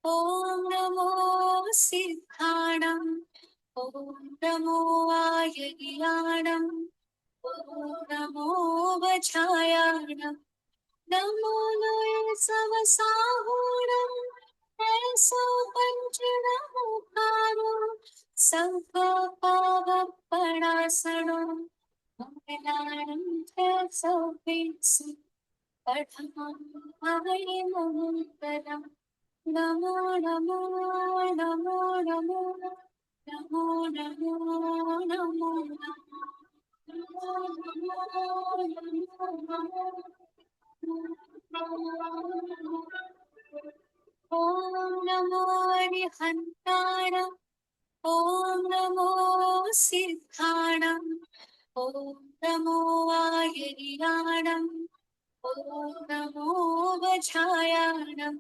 ॐ नमो सिद्धाणम् ॐ नमो वायगिलाणम् ॐ नमो वज्रायाणम् नमो लोय समसाहूणम् ऐसो पञ्चनमुखारो सङ्गपावपणासनो मङ्गलाणं च सौभिन्सु पठनं हवैमङ्गलम् नमो नमो नमो नमो नमो नमो नमो ॐ नमो निहन्ताणम् ॐ नमो सिद्धाणम् ॐ नमो वायगिलाणम् ॐ नमो वज्रायाणम्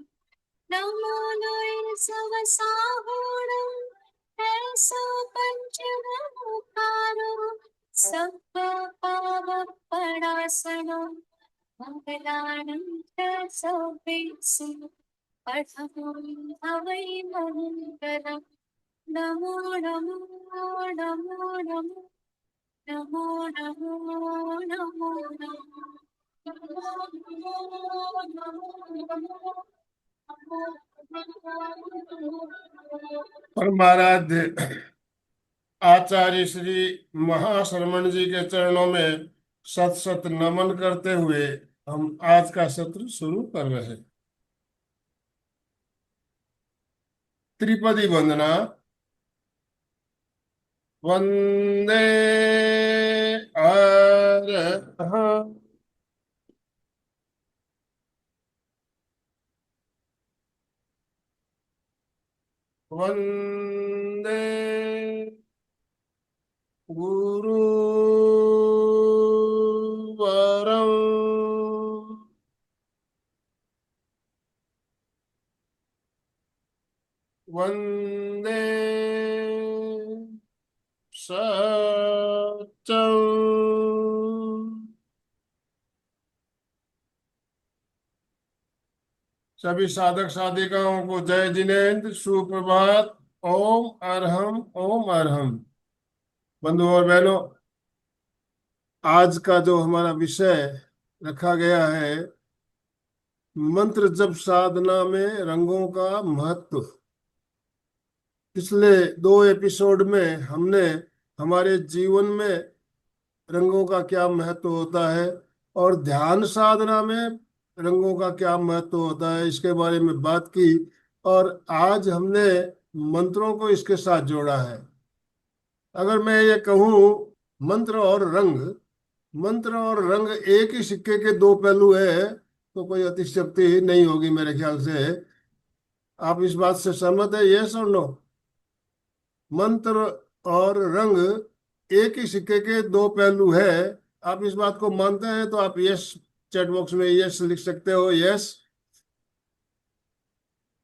नमो लोय समसाहूणम् ऐसो पञ्चनमुखारो सप्तपावपणासनो मङ्गलानं च सौभिन्सु पठनं हवैमङ्गलम् नमो नमो नमो नमो नमो नमो नमो महाराज आचार्य श्री महाश्रमण जी के चरणों में सत सत नमन करते हुए हम आज का सत्र शुरू कर रहे हैं। त्रिपदी वंदना। वंदे अरहं वंदे गुरुवरं वंदे सत्यं सभी साधक साधिकाओं को जय जिनेन्द्र, सुप्रभात। ओम अरहम ओम अरहम। बंधु और बहनों, आज का जो हमारा विषय रखा गया है, मंत्र जप साधना में रंगों का महत्व। पिछले 2 एपिसोड में हमने हमारे जीवन में रंगों का क्या महत्व होता है और ध्यान साधना में रंगों का क्या महत्व होता है, इसके बारे में बात की। और आज हमने मंत्रों को इसके साथ जोड़ा है। अगर मैं ये कहूँ मंत्र और रंग एक ही सिक्के के 2 पहलू है, तो कोई अतिशयोक्ति नहीं होगी मेरे ख्याल से। आप इस बात से सहमत है? यस और नो? मंत्र और रंग एक ही सिक्के के 2 पहलू है। आप इस बात को मानते हैं तो आप यस चैट बॉक्स में यस लिख सकते हो। यस।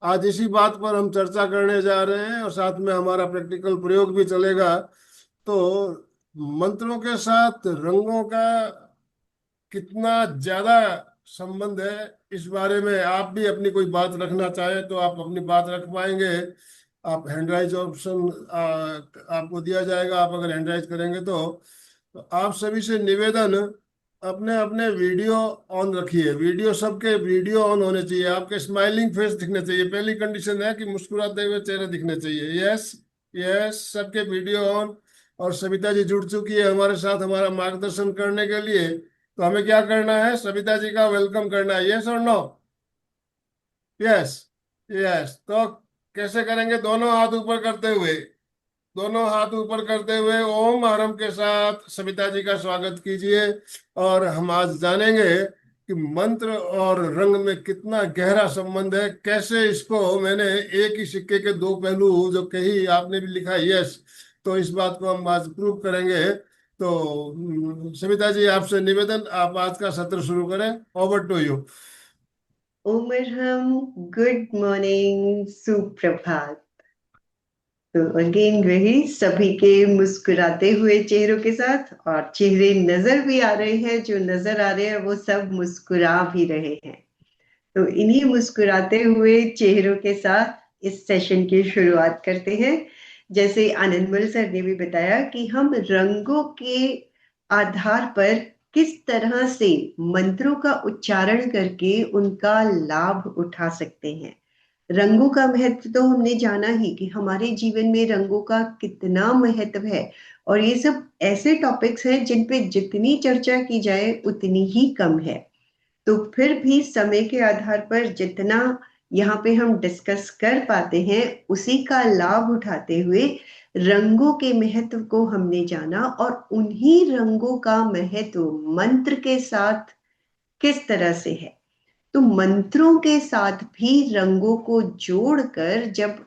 आज इसी बात पर हम चर्चा करने जा रहे हैं और साथ में हमारा प्रैक्टिकल प्रयोग भी चलेगा। तो मंत्रों के साथ रंगों का कितना ज्यादा संबंध है, इस बारे में आप भी अपनी कोई बात रखना चाहें तो आप अपनी बात रख पाएंगे। आप हैंड राइज ऑप्शन आपको दिया जाएगा। आप अगर हैंड राइज करेंगे तो आप सभी से निवेदन, अपने अपने वीडियो ऑन रखिए। वीडियो, सबके वीडियो ऑन होने चाहिए। आपके स्माइलिंग फेस दिखने चाहिए। पहली कंडीशन है कि मुस्कुराते हुए चेहरे दिखने चाहिए। यस यस, सबके वीडियो ऑन। और सविता जी जुड़ चुकी है हमारे साथ हमारा मार्गदर्शन करने के लिए। तो हमें क्या करना है? सविता जी का वेलकम करना है। यस और नो? Yes yes. तो कैसे करेंगे? दोनों हाथ ऊपर करते हुए, दोनों हाथ ऊपर करते हुए ओम आरम के साथ सविता जी का स्वागत कीजिए। और हम आज जानेंगे कि मंत्र और रंग में कितना गहरा संबंध है। कैसे इसको मैंने एक ही सिक्के के 2 पहलू जो कही, आपने भी लिखा यस, तो इस बात को हम आज प्रूव करेंगे। तो सविता जी, आपसे निवेदन, आप आज का सत्र शुरू करें। Over to you. ओमरहम, गुड मॉर्निंग, सुप्रभात। तो अगेन वही सभी के मुस्कुराते हुए चेहरों के साथ, और चेहरे नजर भी आ रहे हैं, जो नजर आ रहे हैं वो सब मुस्कुरा भी रहे हैं। तो इन्हीं मुस्कुराते हुए चेहरों के साथ इस सेशन की शुरुआत करते हैं। जैसे आनंदमल सर ने भी बताया कि हम रंगों के आधार पर किस तरह से मंत्रों का उच्चारण करके उनका लाभ उठा सकते हैं। रंगों का महत्व तो हमने जाना ही कि हमारे जीवन में रंगों का कितना महत्व है, और ये सब ऐसे टॉपिक्स हैं जिन पे जितनी चर्चा की जाए उतनी ही कम है। तो फिर भी समय के आधार पर जितना यहाँ पे हम डिस्कस कर पाते हैं उसी का लाभ उठाते हुए रंगों के महत्व को हमने जाना, और उन्हीं रंगों का महत्व मंत्र के साथ किस तरह से है। तो मंत्रों के साथ भी रंगों को जोड़कर जब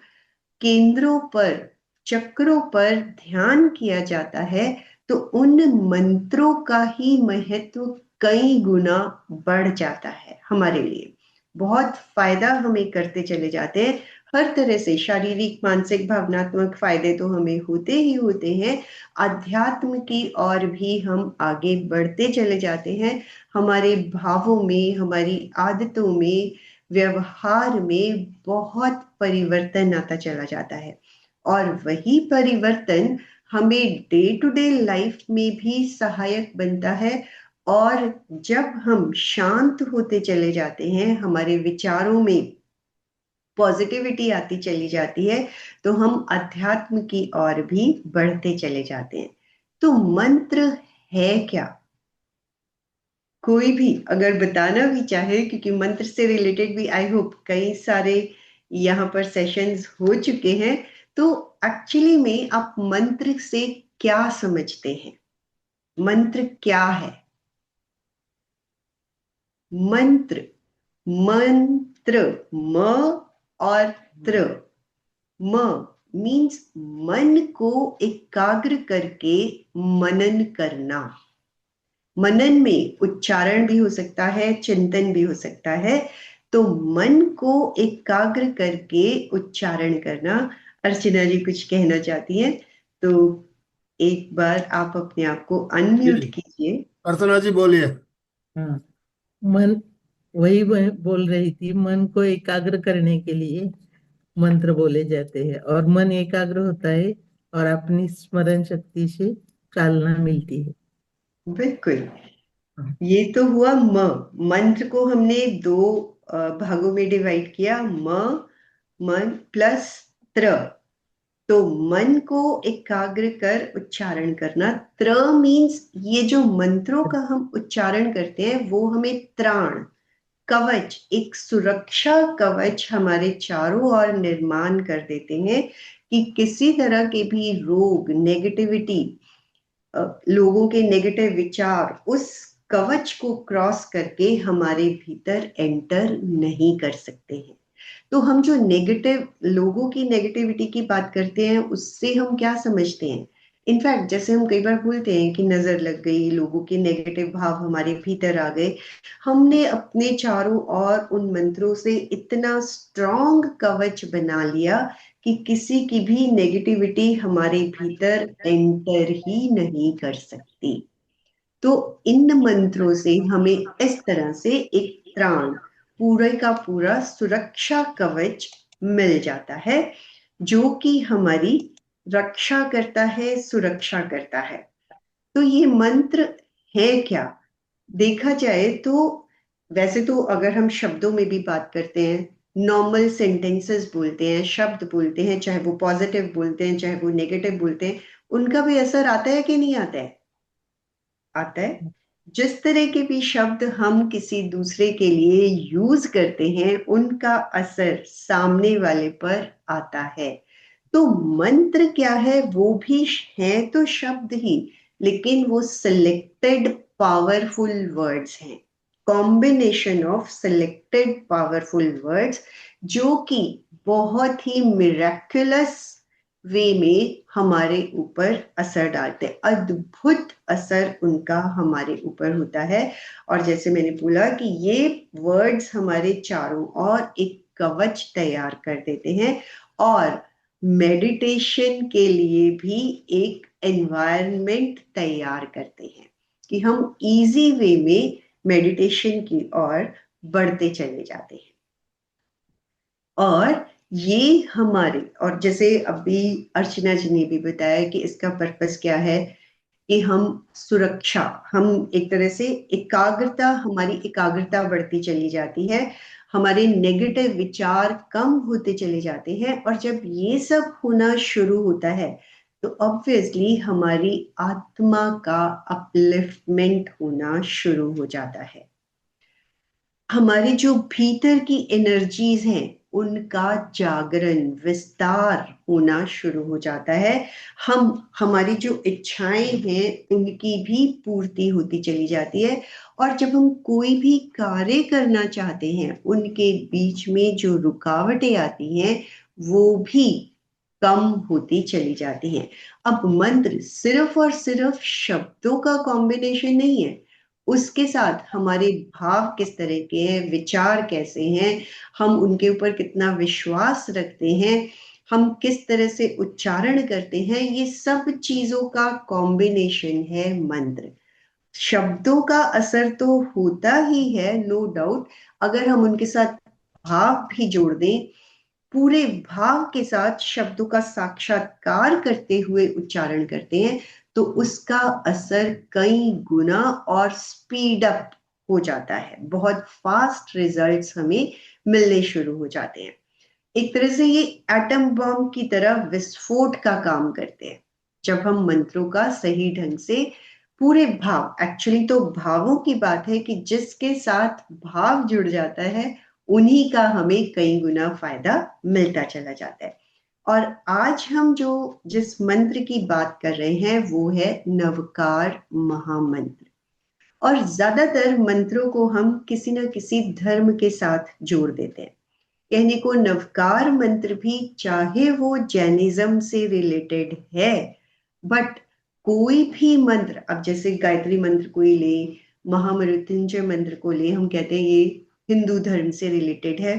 केंद्रों पर, चक्रों पर ध्यान किया जाता है तो उन मंत्रों का ही महत्व कई गुना बढ़ जाता है। हमारे लिए बहुत फायदा हमें करते चले जाते हैं। हर तरह से शारीरिक, मानसिक, भावनात्मक फायदे तो हमें होते ही होते हैं। अध्यात्म की ओर भी हम आगे बढ़ते चले जाते हैं। हमारे भावों में, हमारी आदतों में, व्यवहार में बहुत परिवर्तन आता चला जाता है, और वही परिवर्तन हमें डे टू डे लाइफ में भी सहायक बनता है। और जब हम शांत होते चले जाते हैं, हमारे विचारों में पॉजिटिविटी आती चली जाती है, तो हम अध्यात्म की ओर भी बढ़ते चले जाते हैं। तो मंत्र है क्या? कोई भी अगर बताना भी चाहे, क्योंकि मंत्र से रिलेटेड भी आई होप कई सारे यहाँ पर सेशंस हो चुके हैं, तो एक्चुअली में आप मंत्र से क्या समझते हैं? मंत्र क्या है? मंत्र, मंत्र, म और त्र। म मीन्स मन को एकाग्र करके मनन करना। मनन में उच्चारण भी हो सकता है, चिंतन भी हो सकता है। तो मन को एकाग्र करके उच्चारण करना। अर्चना जी कुछ कहना चाहती हैं, तो एक बार आप अपने आप को अनम्यूट जी, कीजिए। अर्चना जी बोलिए। हाँ, मन, वही मैं बोल रही थी, मन को एकाग्र करने के लिए मंत्र बोले जाते हैं, और मन एकाग्र होता है और अपनी स्मरण शक्ति से चालना मिलती है। बिल्कुल, ये तो हुआ म। मंत्र को हमने दो भागों में डिवाइड किया, मन प्लस त्र। तो मन को एकाग्र कर उच्चारण करना। त्र मीन्स ये जो मंत्रों का हम उच्चारण करते हैं वो हमें त्राण, कवच, एक सुरक्षा कवच हमारे चारों ओर निर्माण कर देते हैं कि किसी तरह के भी रोग, नेगेटिविटी, लोगों के नेगेटिव विचार उस कवच को क्रॉस करके हमारे भीतर एंटर नहीं कर सकते हैं। तो हम जो नेगेटिव, लोगों की नेगेटिविटी की बात करते हैं, उससे हम क्या समझते हैं? इनफैक्ट जैसे हम कई बार बोलते हैं कि नजर लग गई, लोगों के नेगेटिव भाव हमारे भीतर आ गए, हमने अपने चारों ओर उन मंत्रों से इतना स्ट्रॉन्ग कवच बना लिया कि किसी की भी नेगेटिविटी हमारे भीतर एंटर ही नहीं कर सकती। तो इन मंत्रों से हमें इस तरह से एक त्राण, पूरे का पूरा सुरक्षा कवच मिल जाता है, जो कि हमारी रक्षा करता है, सुरक्षा करता है। तो ये मंत्र है क्या? देखा जाए तो वैसे तो अगर हम शब्दों में भी बात करते हैं, नॉर्मल सेंटेंसेस बोलते हैं, शब्द बोलते हैं, चाहे वो पॉजिटिव बोलते हैं चाहे वो नेगेटिव बोलते हैं, उनका भी असर आता है कि नहीं आता है? आता है। जिस तरह के भी शब्द हम किसी दूसरे के लिए यूज करते हैं उनका असर सामने वाले पर आता है। तो मंत्र क्या है? वो भी है तो शब्द ही, लेकिन वो सिलेक्टेड पावरफुल वर्ड्स हैं, combination of selected powerful words, जो कि बहुत ही मिराक्युलस वे में हमारे ऊपर असर डालते हैं। अद्भुत असर उनका हमारे ऊपर होता है। और जैसे मैंने बोला कि ये वर्ड्स हमारे चारों ओर एक कवच तैयार कर देते हैं, और मेडिटेशन के लिए भी एक एनवायरनमेंट तैयार करते हैं कि हम इजी वे में मेडिटेशन की ओर बढ़ते चले जाते हैं। और ये हमारे, और जैसे अभी अर्चना जी ने भी बताया कि इसका पर्पस क्या है, कि हम सुरक्षा, हम एक तरह से एकाग्रता, हमारी एकाग्रता बढ़ती चली जाती है, हमारे नेगेटिव विचार कम होते चले जाते हैं, और जब ये सब होना शुरू होता है तो ऑब्वियसली हमारी आत्मा का अपलिफ्टमेंट होना शुरू हो जाता है। हमारे जो भीतर की एनर्जीज हैं उनका जागरण, विस्तार होना शुरू हो जाता है। हमारी जो इच्छाएं हैं उनकी भी पूर्ति होती चली जाती है, और जब हम कोई भी कार्य करना चाहते हैं उनके बीच में जो रुकावटें आती हैं वो भी कम होती चली जाती हैं। अब मंत्र सिर्फ और सिर्फ शब्दों का कॉम्बिनेशन नहीं है, उसके साथ हमारे भाव किस तरह के हैं, विचार कैसे हैं, हम उनके ऊपर कितना विश्वास रखते हैं, हम किस तरह से उच्चारण करते हैं, ये सब चीजों का कॉम्बिनेशन है मंत्र। शब्दों का असर तो होता ही है, नो डाउट, अगर हम उनके साथ भाव भी जोड़ दें, पूरे भाव के साथ शब्दों का साक्षात्कार करते हुए उच्चारण करते हैं, तो उसका असर कई गुना और स्पीड अप हो जाता है, बहुत फास्ट रिजल्ट्स हमें मिलने शुरू हो जाते हैं। एक तरह से ये एटम बॉम्ब की तरह विस्फोट का काम करते हैं जब हम मंत्रों का सही ढंग से पूरे भाव, एक्चुअली तो भावों की बात है कि जिसके साथ भाव जुड़ जाता है उन्हीं का हमें कई गुना फायदा मिलता चला जाता है। और आज हम जो जिस मंत्र की बात कर रहे हैं वो है नवकार महामंत्र। और ज्यादातर मंत्रों को हम किसी न किसी धर्म के साथ जोड़ देते हैं। कहने को नवकार मंत्र भी, चाहे वो जैनिज्म से रिलेटेड है, बट कोई भी मंत्र, अब जैसे गायत्री मंत्र कोई ले, महामृत्युंजय मंत्र को ले, हम कहते हैं ये हिंदू धर्म से रिलेटेड है।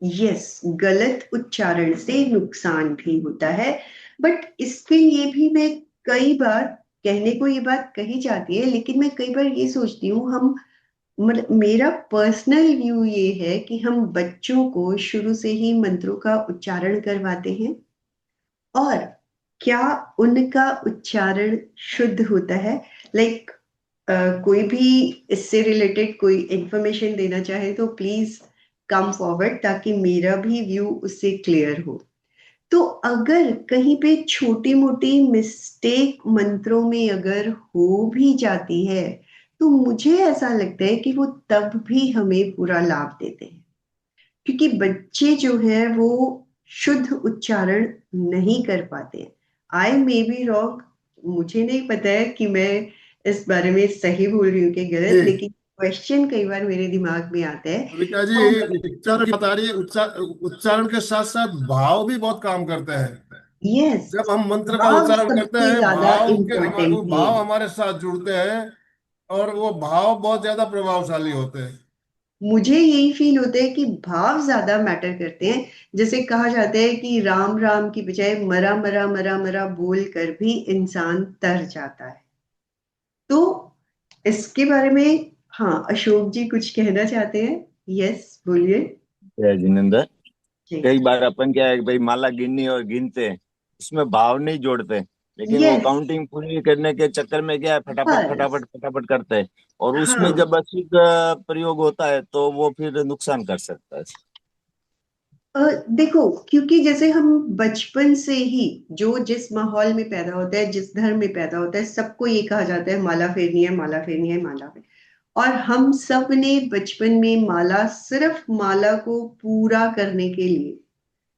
यस, गलत उच्चारण से नुकसान भी होता है, बट इसके लिए भी मैं कई बार, कहने को ये बात कही जाती है लेकिन मैं कई बार ये सोचती हूँ, हम मेरा पर्सनल व्यू ये है कि हम बच्चों को शुरू से ही मंत्रों का उच्चारण करवाते हैं, और क्या उनका उच्चारण शुद्ध होता है? लाइक कोई भी इससे रिलेटेड कोई इंफॉर्मेशन देना चाहे तो प्लीज कम फॉरवर्ड, ताकि मेरा भी व्यू उससे क्लियर हो। तो अगर कहीं पे छोटी मोटी मिस्टेक मंत्रों में अगर हो भी जाती है तो मुझे ऐसा लगता है कि वो तब भी हमें पूरा लाभ देते हैं, क्योंकि बच्चे जो हैं वो शुद्ध उच्चारण नहीं कर पाते हैं। आई मे बी रॉन्ग, मुझे नहीं पता है कि मैं इस बारे में सही बोल रही हूँ कि गलत, जी लेकिन क्वेश्चन कई बार मेरे दिमाग में आता है। अविका जी, तो उच्चारण की बता रही है, उच्चारण के साथ साथ भाव भी बहुत काम करते हैं। यस, जब हम मंत्र का भाव उच्चारण करते सबसे हैं, ज्यादा भाव के वो इम्पोर्टेंट है। भाव हमारे साथ जुड़ते हैं, और वो भाव बहुत ज्यादा प्रभावशाली होते हैं। मुझे यही फील होता है कि भाव ज्यादा मैटर करते हैं। जैसे कहा जाता है कि राम राम की बजाय मरा मरा मरा मरा बोल कर भी इंसान तर जाता है। तो इसके बारे में, हाँ, अशोक जी कुछ कहना चाहते हैं? यस, बोलिए। जय जिनेंद्र। जी। कई बार अपन क्या है कि भाई माला गिननी और गिनते हैं, उसमें भाव नहीं जोड़ते, लेकिन वो यस, काउंटिंग पूरी करने के चक्कर में क्या है, फटाफट बस, फटाफट फटाफट करते हैं, और उसमें हाँ। जब असित का प्रयोग होता है तो वो फिर नुकसान कर सकता है। अ, देखो, क्योंकि जैसे हम बचपन से ही जो जिस माहौल में पैदा होता है, जिस धर्म में पैदा होता है, सबको ये कहा जाता है माला फेरनी है, माला फेरनी है, माला फेरनी है। और हम सब ने बचपन में माला, सिर्फ माला को पूरा करने के लिए,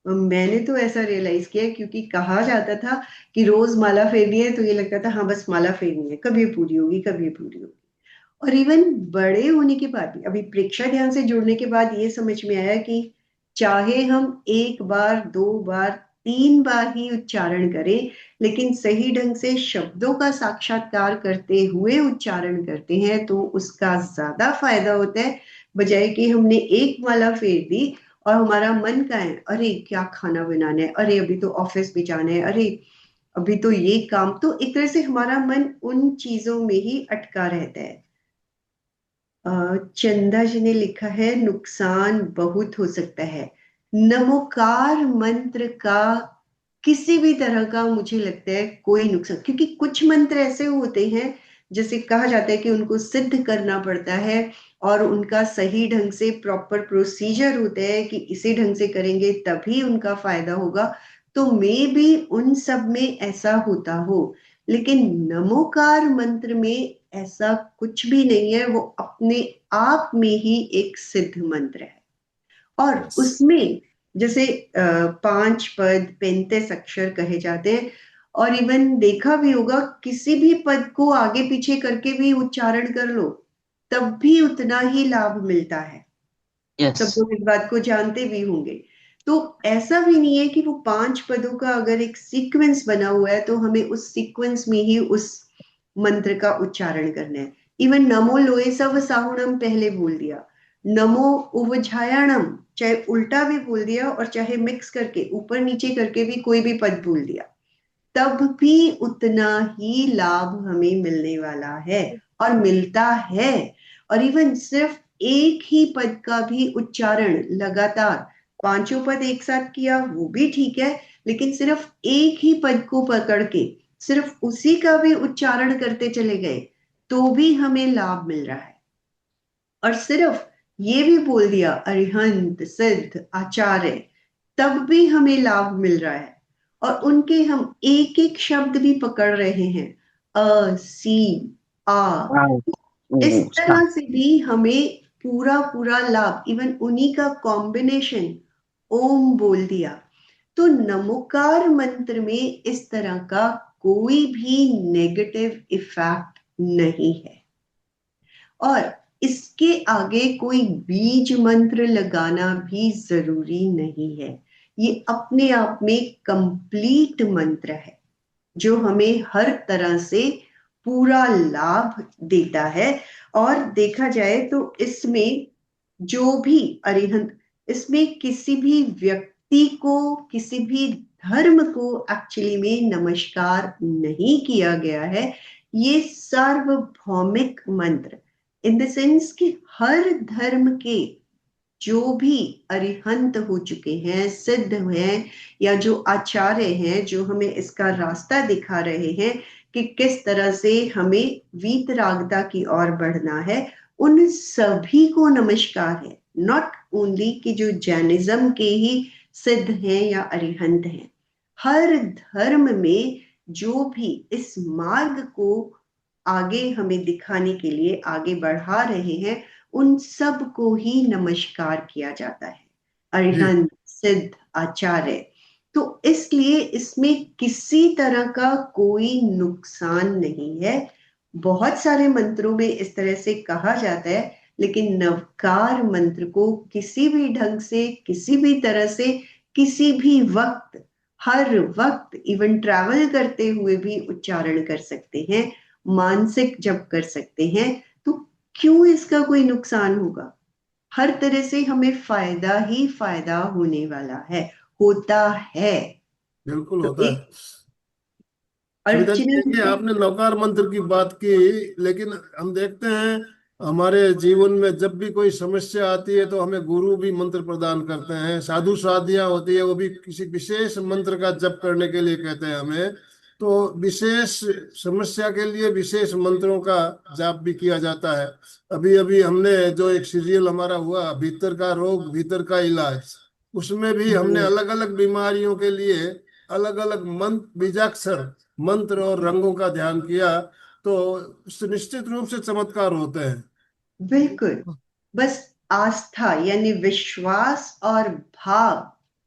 मैंने तो ऐसा रियलाइज किया, क्योंकि कहा जाता था कि रोज माला फेरनी है तो ये लगता था हाँ बस माला फेरनी है, कभी पूरी होगी, कभी पूरी होगी। और इवन बड़े होने के बाद भी, अभी प्रेक्षा ध्यान से जुड़ने के बाद ये समझ में आया कि चाहे हम एक बार, दो बार, तीन बार ही उच्चारण करें, लेकिन सही ढंग से शब्दों का साक्षात्कार करते हुए उच्चारण करते हैं तो उसका ज्यादा फायदा होता है, बजाय कि हमने एक माला फेर दी और हमारा मन का है, अरे क्या खाना बनाना है, अरे अभी तो ऑफिस भी जाना है, अरे अभी तो ये काम, तो एक तरह से हमारा मन उन चीजों में ही अटका रहता है। चंदा जी ने लिखा है नुकसान बहुत हो सकता है। नमोकार मंत्र का किसी भी तरह का मुझे लगता है कोई नुकसान, क्योंकि कुछ मंत्र ऐसे होते हैं जैसे कहा जाता है कि उनको सिद्ध करना पड़ता है और उनका सही ढंग से प्रॉपर प्रोसीजर होता है कि इसी ढंग से करेंगे तभी उनका फायदा होगा। तो मे भी उन सब में ऐसा होता हो, लेकिन नमोकार मंत्र में ऐसा कुछ भी नहीं है। वो अपने आप में ही एक सिद्ध मंत्र है और यस उसमें जैसे 5 पद 35 अक्षर कहे जाते हैं। और इवन देखा भी होगा, किसी भी पद को आगे पीछे करके भी उच्चारण कर लो तब भी उतना ही लाभ मिलता है। यस सब लोग इस बात को जानते भी होंगे। तो ऐसा भी नहीं है कि वो 5 पदों का अगर एक सीक्वेंस बना हुआ है तो हमें उस सीक्वेंस में ही उस मंत्र का उच्चारण करना है। इवन नमो लोए सव साहुणम पहले बोल दिया, नमो उवझायाणम चाहे उल्टा भी बोल दिया और चाहे मिक्स करके ऊपर नीचे करके भी कोई भी पद बोल दिया, तब भी उतना ही लाभ हमें मिलने वाला है और मिलता है। और इवन सिर्फ एक ही पद का भी उच्चारण लगातार 5 पद एक साथ किया वो भी ठीक है, लेकिन सिर्फ एक ही पद को पकड़ के सिर्फ उसी का भी उच्चारण करते चले गए तो भी हमें लाभ मिल रहा है। और सिर्फ ये भी बोल दिया अरिहंत सिद्ध आचार्य, तब भी हमें लाभ मिल रहा है। और उनके हम एक एक शब्द भी पकड़ रहे हैं, अ सी आ, इस तरह से भी हमें पूरा पूरा लाभ। इवन उन्हीं का कॉम्बिनेशन ओम बोल दिया तो नमोकार मंत्र में इस तरह का कोई भी नेगेटिव इफेक्ट नहीं है। और इसके आगे कोई बीज मंत्र लगाना भी जरूरी नहीं है। ये अपने आप में कंप्लीट मंत्र है जो हमें हर तरह से पूरा लाभ देता है। और देखा जाए तो इसमें जो भी अरिहंत, इसमें किसी भी व्यक्ति को किसी भी धर्म को एक्चुअली में नमस्कार नहीं किया गया है। ये सार्वभौमिक मंत्र इन द सेंस कि हर धर्म के जो भी अरिहंत हो चुके हैं, सिद्ध हैं, या जो आचार्य हैं जो हमें इसका रास्ता दिखा रहे हैं कि किस तरह से हमें वीतरागता की ओर बढ़ना है, उन सभी को नमस्कार है। नॉट ओनली कि जो जैनिज्म के ही सिद्ध हैं या अरिहंत हैं, हर धर्म में जो भी इस मार्ग को आगे हमें दिखाने के लिए आगे बढ़ा रहे हैं उन सब को ही नमस्कार किया जाता है, अरिहंत सिद्ध आचार्य। तो इसलिए इसमें किसी तरह का कोई नुकसान नहीं है। बहुत सारे मंत्रों में इस तरह से कहा जाता है, लेकिन नवकार मंत्र को किसी भी ढंग से किसी भी तरह से किसी भी वक्त हर वक्त इवन ट्रैवल करते हुए भी उच्चारण कर सकते हैं, मानसिक जप कर सकते हैं। तो क्यों इसका कोई नुकसान होगा? हर तरह से हमें फायदा ही फायदा होने वाला है, होता है। बिल्कुल तो होता एक है। सुविधा जी, अर्चना देखिए आपने नवकार मंत्र की बात की, लेकिन हम देखते हैं हमारे जीवन में जब भी कोई समस्या आती है तो हमें गुरु भी मंत्र प्रदान करते हैं, साधु साधियां होती है वो भी किसी विशेष मंत्र का जप करने के लिए कहते हैं हमें। तो विशेष समस्या के लिए विशेष मंत्रों का जाप भी किया जाता है। अभी अभी हमने जो एक सीरियल हमारा हुआ भीतर का रोग भीतर का इलाज, उसमें भी हमने अलग अलग बीमारियों के लिए अलग अलग मंत्र बीजाक्षर मंत्र और रंगों का ध्यान किया, तो उससे निश्चित रूप से चमत्कार होते हैं। बिल्कुल, बस आस्था यानी विश्वास और भाव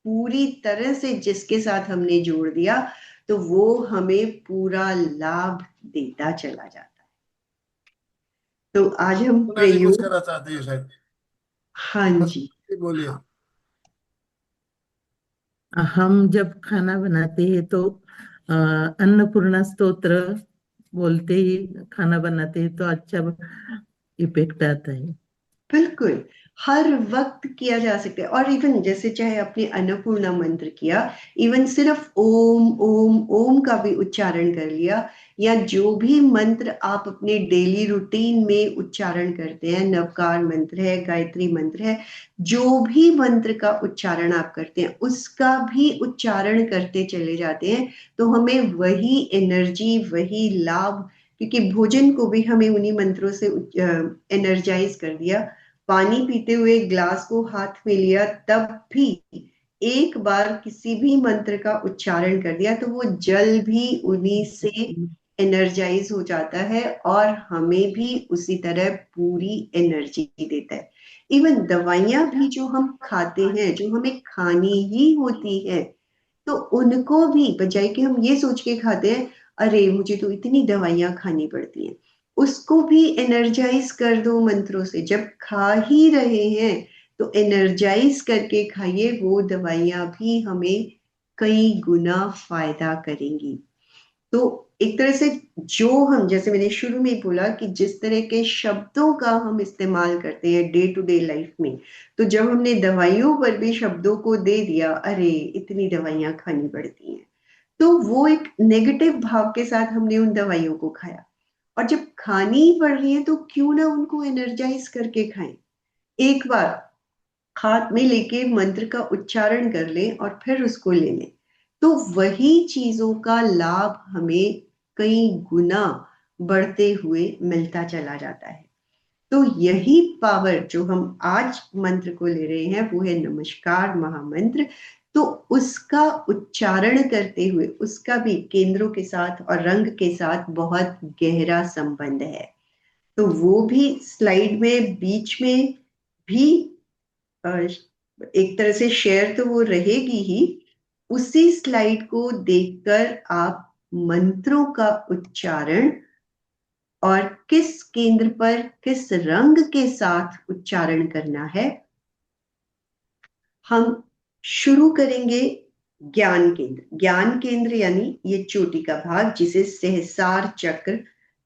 पूरी तरह से जिसके साथ हमने जोड़ दिया तो वो हमें पूरा लाभ देता चला जाता है। तो आज हम मुन्ना जी कुछ प्रयोग, कहना चाहते हैं शायद। हाँ जी, बोलिए। हम जब खाना बनाते हैं तो अन्नपूर्णा स्तोत्र बोलते ही खाना बनाते हैं तो अच्छा इफेक्ट आता है। बिल्कुल हर वक्त किया जा सकता है। और इवन जैसे चाहे अपने अन्नपूर्णा मंत्र किया, इवन सिर्फ ओम ओम ओम का भी उच्चारण कर लिया, या जो भी मंत्र आप अपने डेली रूटीन में उच्चारण करते हैं, नवकार मंत्र है, गायत्री मंत्र है, जो भी मंत्र का उच्चारण आप करते हैं उसका भी उच्चारण करते चले जाते हैं, तो हमें वही एनर्जी, वही लाभ, क्योंकि भोजन को भी हमें उन्हीं मंत्रों से एनर्जाइज कर दिया। पानी पीते हुए ग्लास को हाथ में लिया, तब भी एक बार किसी भी मंत्र का उच्चारण कर दिया तो वो जल भी उन्हीं से एनर्जाइज हो जाता है और हमें भी उसी तरह पूरी एनर्जी देता है। इवन दवाइयां भी जो हम खाते हैं, जो हमें खानी ही होती है, तो उनको भी बजाय कि हम ये सोच के खाते हैं अरे मुझे तो इतनी दवाइयां खानी पड़ती हैं, उसको भी एनर्जाइज कर दो मंत्रों से। जब खा ही रहे हैं तो एनर्जाइज करके खाइए, वो दवाइयां भी हमें कई गुना फायदा करेंगी। तो एक तरह से जो हम, जैसे मैंने शुरू में बोला कि जिस तरह के शब्दों का हम इस्तेमाल करते हैं डे टू डे लाइफ में, तो जब हमने दवाइयों पर भी शब्दों को दे दिया अरे इतनी दवाइयां खानी पड़ती हैं, तो वो एक नेगेटिव भाव के साथ हमने उन दवाइयों को खाया। और जब खानी ही पड़ रही है तो क्यों ना उनको एनर्जाइज करके खाएं। एक बार हाथ में लेके मंत्र का उच्चारण कर लें और फिर उसको ले लें, तो वही चीजों का लाभ हमें कई गुना बढ़ते हुए मिलता चला जाता है। तो यही पावर जो हम आज मंत्र को ले रहे हैं वो है नमस्कार महामंत्र। तो उसका उच्चारण करते हुए उसका भी केंद्रों के साथ और रंग के साथ बहुत गहरा संबंध है। तो वो भी स्लाइड में बीच में भी एक तरह से शेयर तो वो रहेगी ही। उसी स्लाइड को देखकर आप मंत्रों का उच्चारण और किस केंद्र पर किस रंग के साथ उच्चारण करना है, हम शुरू करेंगे ज्ञान केंद्र। ज्ञान केंद्र यानी ये चोटी का भाग जिसे सहस्रार चक्र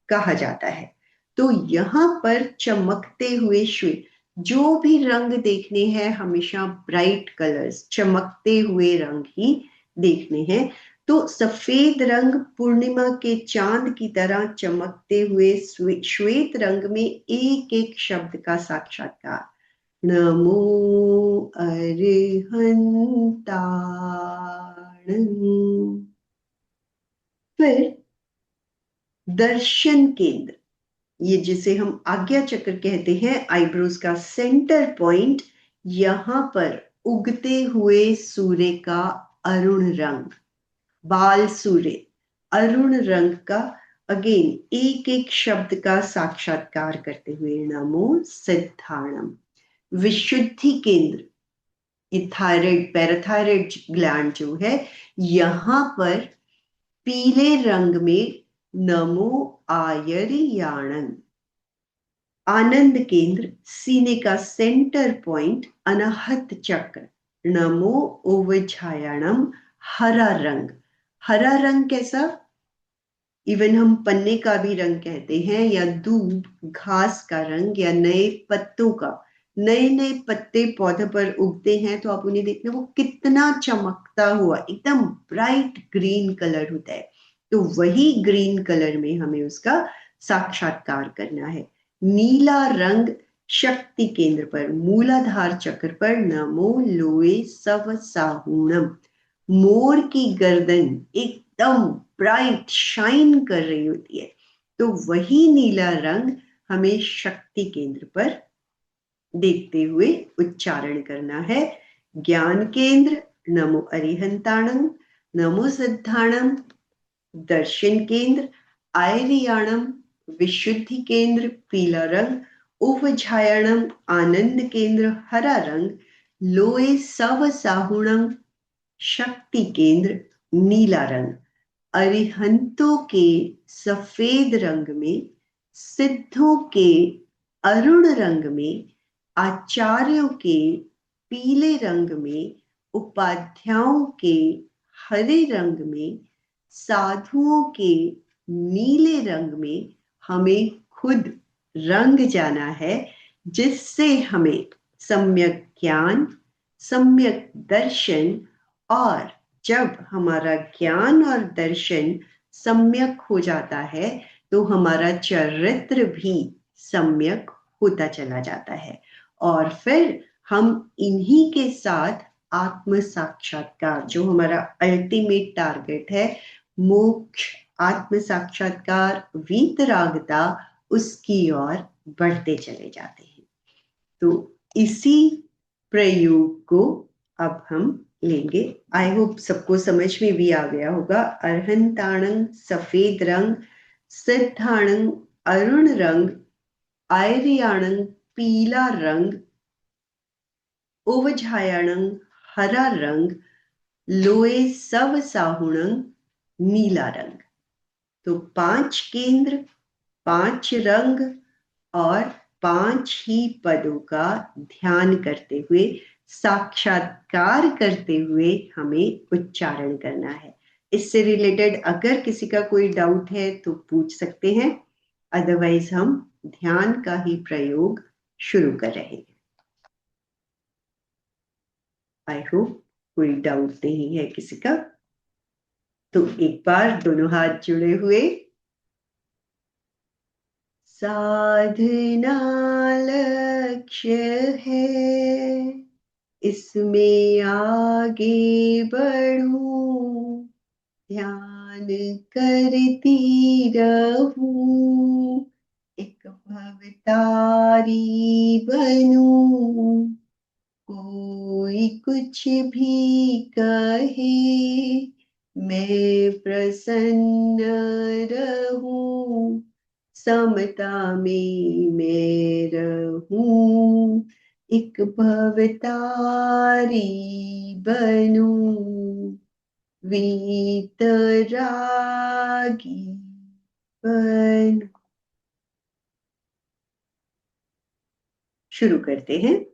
कहा जाता है। तो यहाँ पर चमकते हुए श्वेत, जो भी रंग देखने हैं हमेशा ब्राइट कलर्स, चमकते हुए रंग ही देखने हैं। तो सफेद रंग पूर्णिमा के चांद की तरह चमकते हुए श्वेत रंग में एक एक शब्द का साक्षात्कार। नमो अरिहंताणं। फिर दर्शन केंद्र, ये जिसे हम आज्ञा चक्र कहते हैं, आईब्रोज का सेंटर पॉइंट, यहां पर उगते हुए सूर्य का अरुण रंग, बाल सूर्य अरुण रंग का, अगेन एक एक शब्द का साक्षात्कार करते हुए नमो सिद्धाणम। विशुद्धि केंद्र, ये थायराइड, पैराथायराइड ग्लैंड जो है, यहां पर पीले रंग में नमो आयर्याणं। आनंद केंद्र, सीने का सेंटर पॉइंट, अनाहत चक्र, नमो ओवझायाणम। हरा रंग, हरा रंग कैसा, इवन हम पन्ने का भी रंग कहते हैं, या दूब घास का रंग, या नए पत्तों का, नए नए पत्ते पौधे पर उगते हैं तो आप उन्हें देखना वो कितना चमकता हुआ एकदम ब्राइट ग्रीन कलर होता है। तो वही ग्रीन कलर में हमें उसका साक्षात्कार करना है। नीला रंग शक्ति केंद्र पर, मूलाधार चक्र पर, नमो लोए सव साहूणम। मोर की गर्दन एकदम ब्राइट शाइन कर रही होती है, तो वही नीला रंग हमें शक्ति केंद्र पर देखते हुए उच्चारण करना है। ज्ञान केंद्र नमो अरिहंताणं, नमो सिद्धाणं। दर्शन केंद्र आयर्याणम, विशुद्धि केंद्र पीला रंग, उपझायाणम आनंद केंद्र हरा रंग, लोए सव साहुणम शक्ति केंद्र नीला रंग। अरिहंतों के सफेद रंग में, सिद्धों के अरुण रंग में, आचार्यों के पीले रंग में, उपाध्यायों के हरे रंग में, साधुओं के नीले रंग में हमें खुद रंग जाना है, जिससे हमें सम्यक ज्ञान, सम्यक दर्शन, और जब हमारा ज्ञान और दर्शन सम्यक हो जाता है तो हमारा चरित्र भी सम्यक होता चला जाता है, और फिर हम इन्हीं के साथ आत्म साक्षात्कार, जो हमारा अल्टीमेट टारगेट है, मोक्ष, आत्म साक्षात्कार, वीतरागता, उसकी ओर बढ़ते चले जाते हैं। तो इसी प्रयोग को अब हम लेंगे। आई होप सबको समझ में भी आ गया होगा। अर्हंताणं सफेद रंग, सिद्धाणं अरुण रंग, आयरियाणं पीला रंग, ओवझायाणं हरा रंग, लोए सव साहुणं नीला रंग। तो 5 केंद्र, 5 रंग और 5 ही पदों का ध्यान करते हुए, साक्षात्कार करते हुए हमें उच्चारण करना है। इससे रिलेटेड अगर किसी का कोई डाउट है तो पूछ सकते हैं, अदरवाइज हम ध्यान का ही प्रयोग शुरू कर रहे हैं। आई होप कोई डाउट नहीं है किसी का। तो एक बार दोनों हाथ जुड़े हुए, साधना लक्ष्य है, इसमें आगे बढ़ूं, ध्यान करती रहूं, एक भवतारी बनूं, कोई कुछ भी कहे मैं प्रसन्न रहूं, समता में मैं रहूं, एक भवतारी बनूं, वीतरागी बनूं। शुरू करते हैं।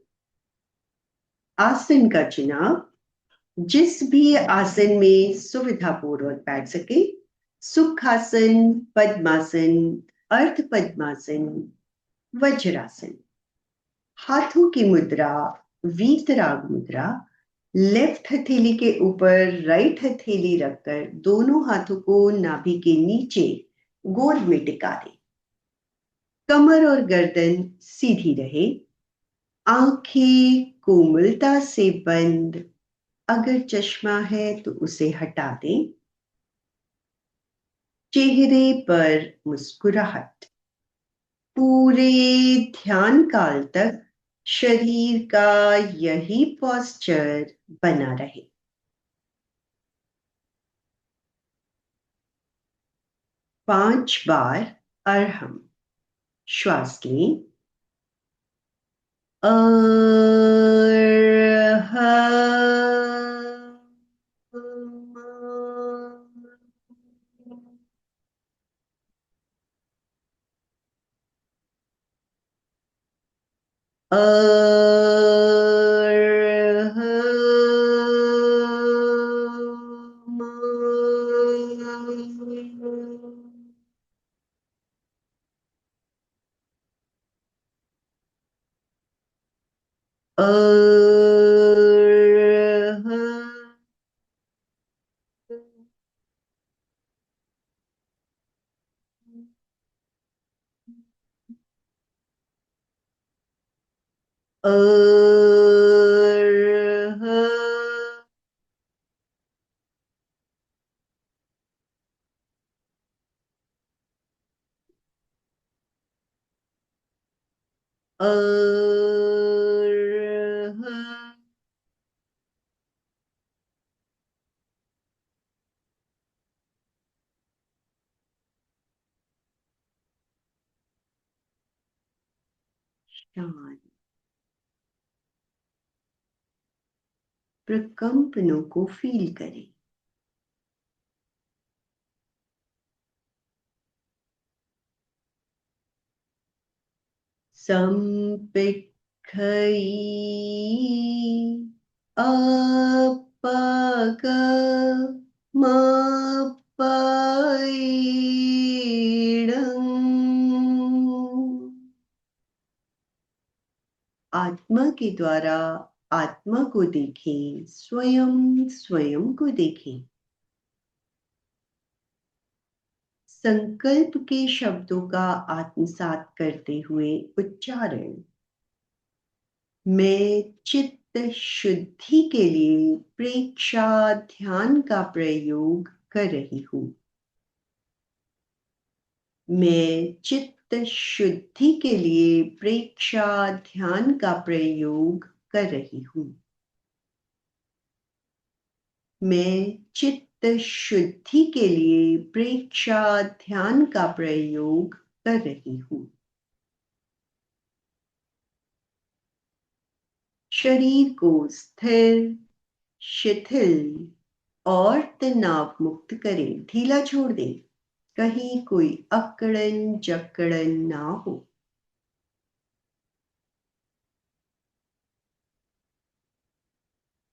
आसन का चुनाव, जिस भी आसन में सुविधा पूर्वक बैठ सके, सुखासन, पद्मासन, अर्ध पद्मासन, वज्रासन। हाथों की मुद्रा वीतराग मुद्रा, लेफ्ट हथेली के ऊपर राइट हथेली रखकर दोनों हाथों को नाभि के नीचे गोल में टिका दें। कमर और गर्दन सीधी रहे, आंखें कोमलता से बंद, अगर चश्मा है तो उसे हटा दें। चेहरे पर मुस्कुराहट। पूरे ध्यान काल तक शरीर का यही पोस्चर बना रहे। पांच बार अर्हम श्वास लें। शांत। प्रकंपनों को फील करें। संपिखई अपग मपैडं। आत्मा के द्वारा आत्मा को देखें, स्वयं स्वयं को देखें। संकल्प के शब्दों का आत्मसात करते हुए उच्चारण। मैं चित्त शुद्धि के लिए प्रेक्षा ध्यान का प्रयोग कर रही हूँ। मैं चित्त शुद्धि के लिए प्रेक्षा ध्यान का प्रयोग कर रही हूँ। मैं चित्त शुद्धि के लिए प्रेक्षा ध्यान का प्रयोग कर रही हूँ। शरीर को स्थिर, शिथिल और तनाव मुक्त करें। ढीला छोड़ दें। कहीं कोई अकड़न जकड़न ना हो।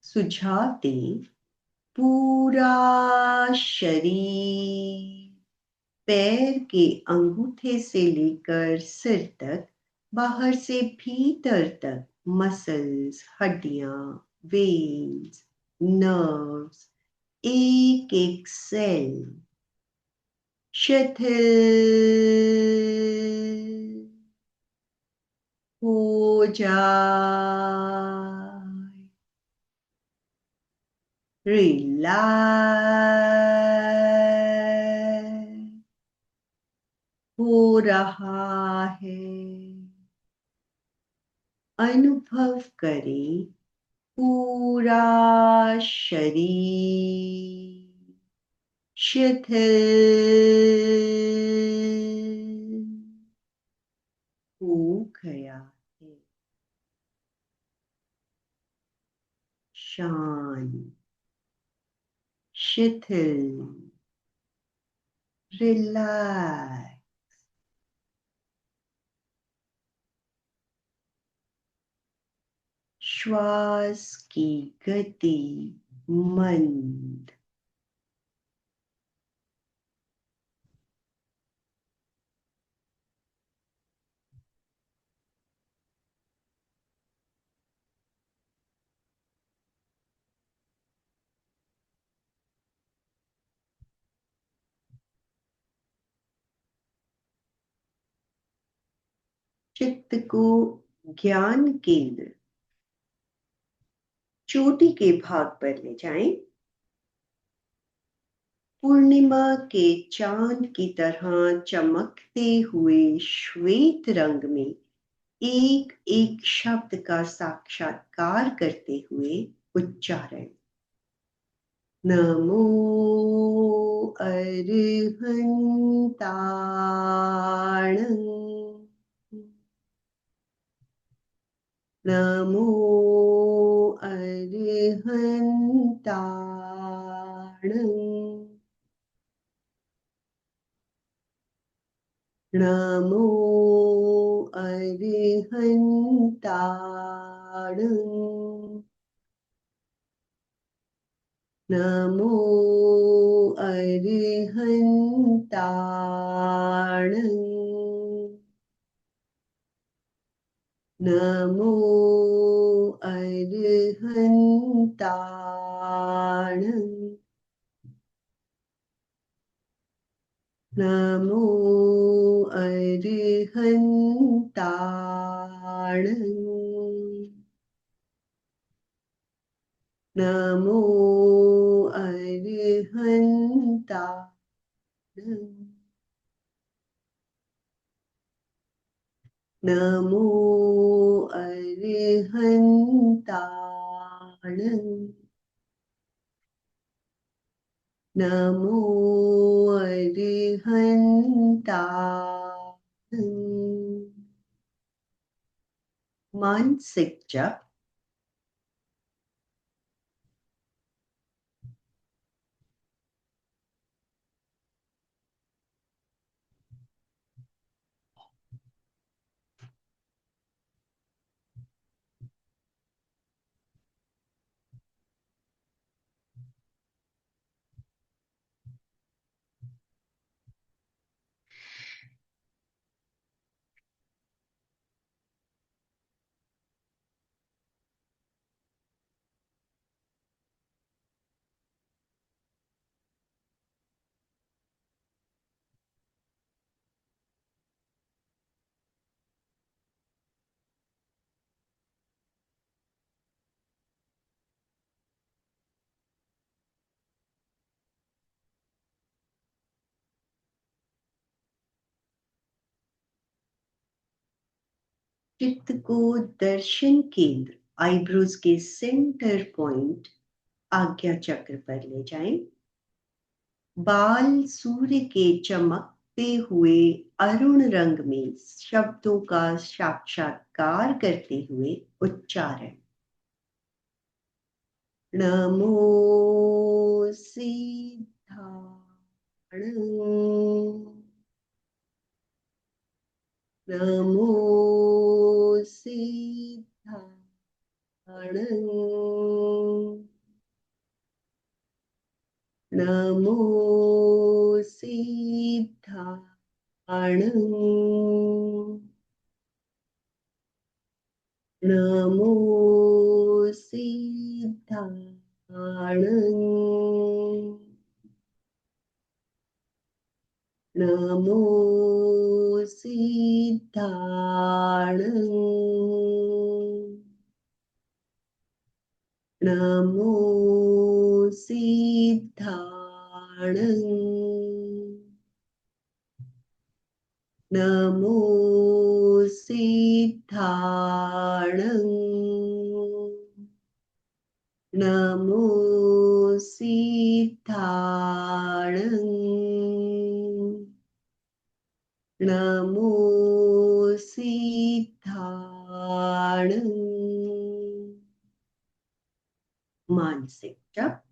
सुझाव दें। पूरा शरीर पैर के अंगूठे से लेकर सिर तक, बाहर से भीतर तक, मसल्स, हड्डियां, वेन्स, नर्व्स, एक एक सेल शिथिल हो जाए। रिलैक्स हो रहा है। अनुभव करें पूरा शरीर शिथिल हो गया है। शांत, शिथिल, रिलैक्स। श्वास की गति मंद। चित्त को ज्ञान केंद्र चोटी के भाग पर ले जाएं। पूर्णिमा के चांद की तरह चमकते हुए श्वेत रंग में एक एक शब्द का साक्षात्कार करते हुए उच्चारण। नमो अरिहंताण। नमो अरिहंताण। नमो अरिहंताण। नमो अरिहंताण। नमो अरिहंताण। नमो अरिहंताण। नमो अरिहंताण। नमो अरिहंताण। नमो अरिहंताण। मानसिक जप। चित्त को दर्शन केंद्र आईब्रोज के सेंटर पॉइंट आज्ञा चक्र पर ले जाएं। बाल सूर्य के चमकते हुए अरुण रंग में शब्दों का साक्षात्कार करते हुए उच्चारण। नमो सिद्धाणं, नमो सिद्धाणं, नमो सिद्धाणं, नमो सिद्धाणं, नमो सिद्धाणं, नमो सिद्धाणं, नमो सिद्धाणं, नमो सिद्धाणं, नमो सिद्धाणं। मानसिक जप।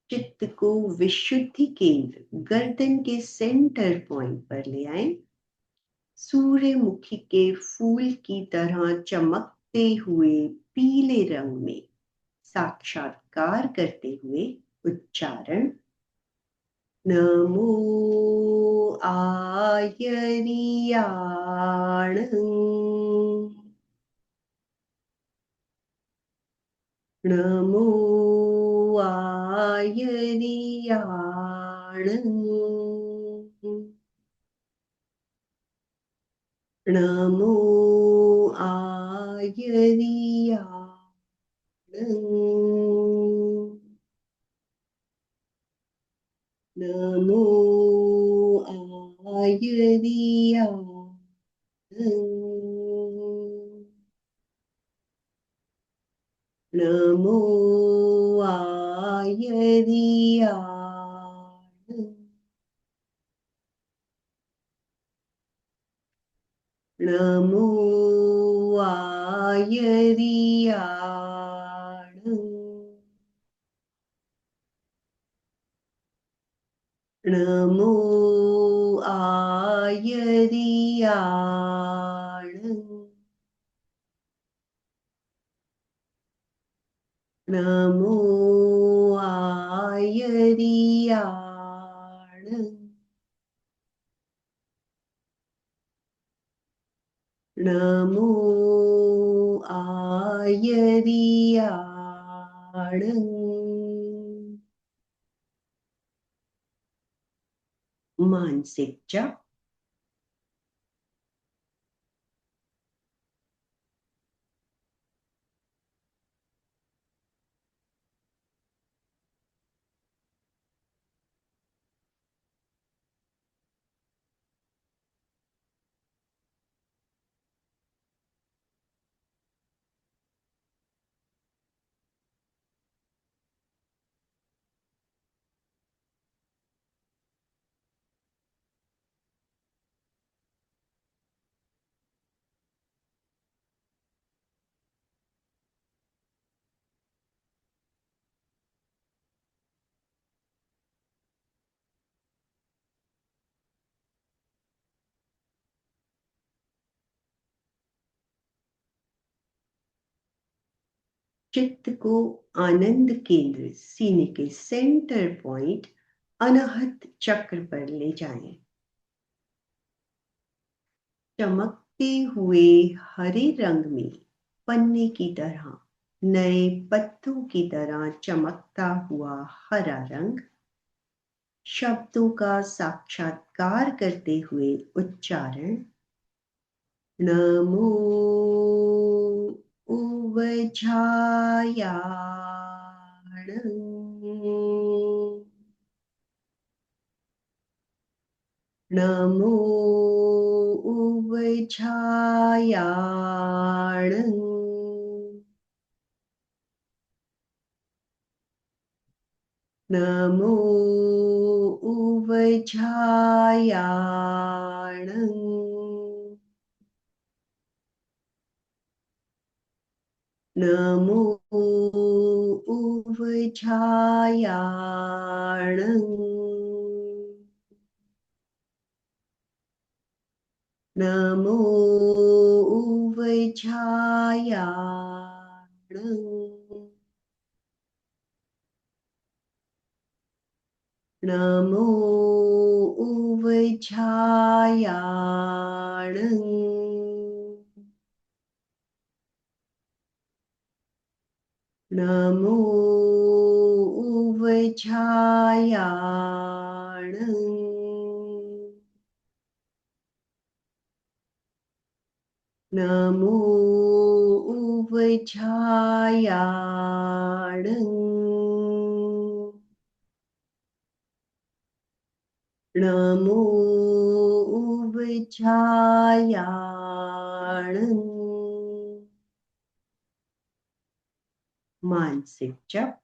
चित्त को विशुद्धि केंद्र गर्दन के सेंटर पॉइंट पर ले आए। सूर्यमुखी के फूल की तरह चमकते हुए पीले रंग में साक्षात्कार करते हुए उच्चारण। नमो आयरियाणं, नमो आयरियाणं, नमो आयरियाणं, नमो आयरियाणं, नमो आयरियाणं, नमो आयरियाणं, नमो आयरियाणं, नमो आयरियाणं, नमो आयरियाणं। मानसिक जप। चित्त को आनंद केंद्र सीने के सेंटर पॉइंट अनाहत चक्र पर ले जाएं। चमकते हुए हरे रंग में पन्ने की तरह, नए पत्तों की तरह चमकता हुआ हरा रंग, शब्दों का साक्षात्कार करते हुए उच्चारण, नमो उवझायाणं, नमो उवझायाणं, नमो उवझायाणं, नमो उवझायाणं, नमो उवझायाणं, नमो उवझायाणं, नमो उवझायाणं, नमो उवझायाणं, नमो उवझायाणं। मानसिक जप।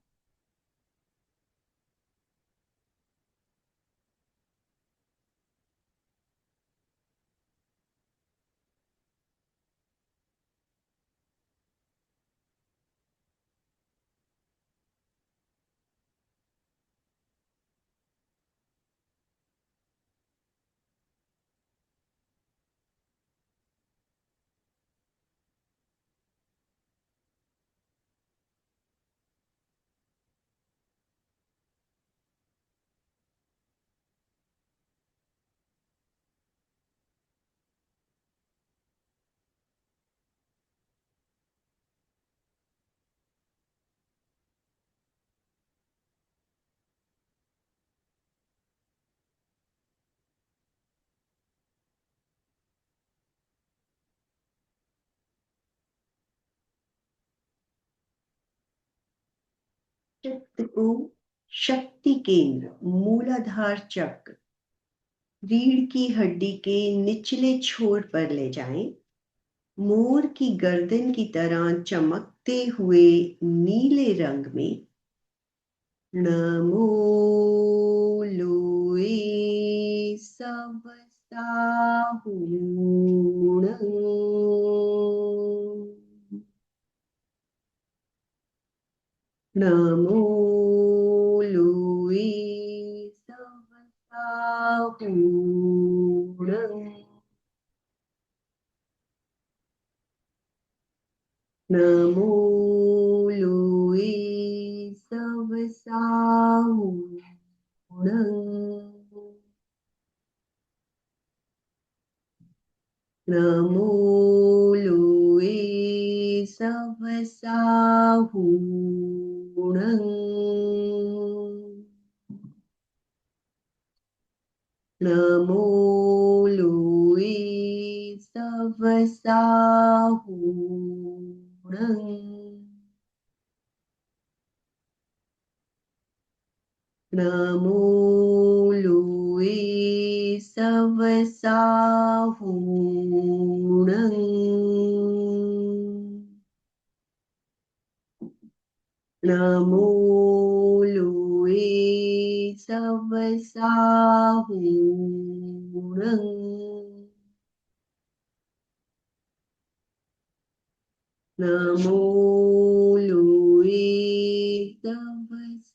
चित्त को शक्ति केंद्र मूलाधार चक्र रीढ़ की हड्डी के निचले छोर पर ले जाएं। मोर की गर्दन की तरह चमकते हुए नीले रंग में नमो लोए सवसाहूणं, नमो लोए सवसाहूणं, नमो लोए सवसाहूणं, नमो लोए सवसाहूणं, नमो लोए सवसाहूणं, नमो लोए सवसाहूणं, नमो लोए सवसाहूणं, नमो लोए सवसाहूणं,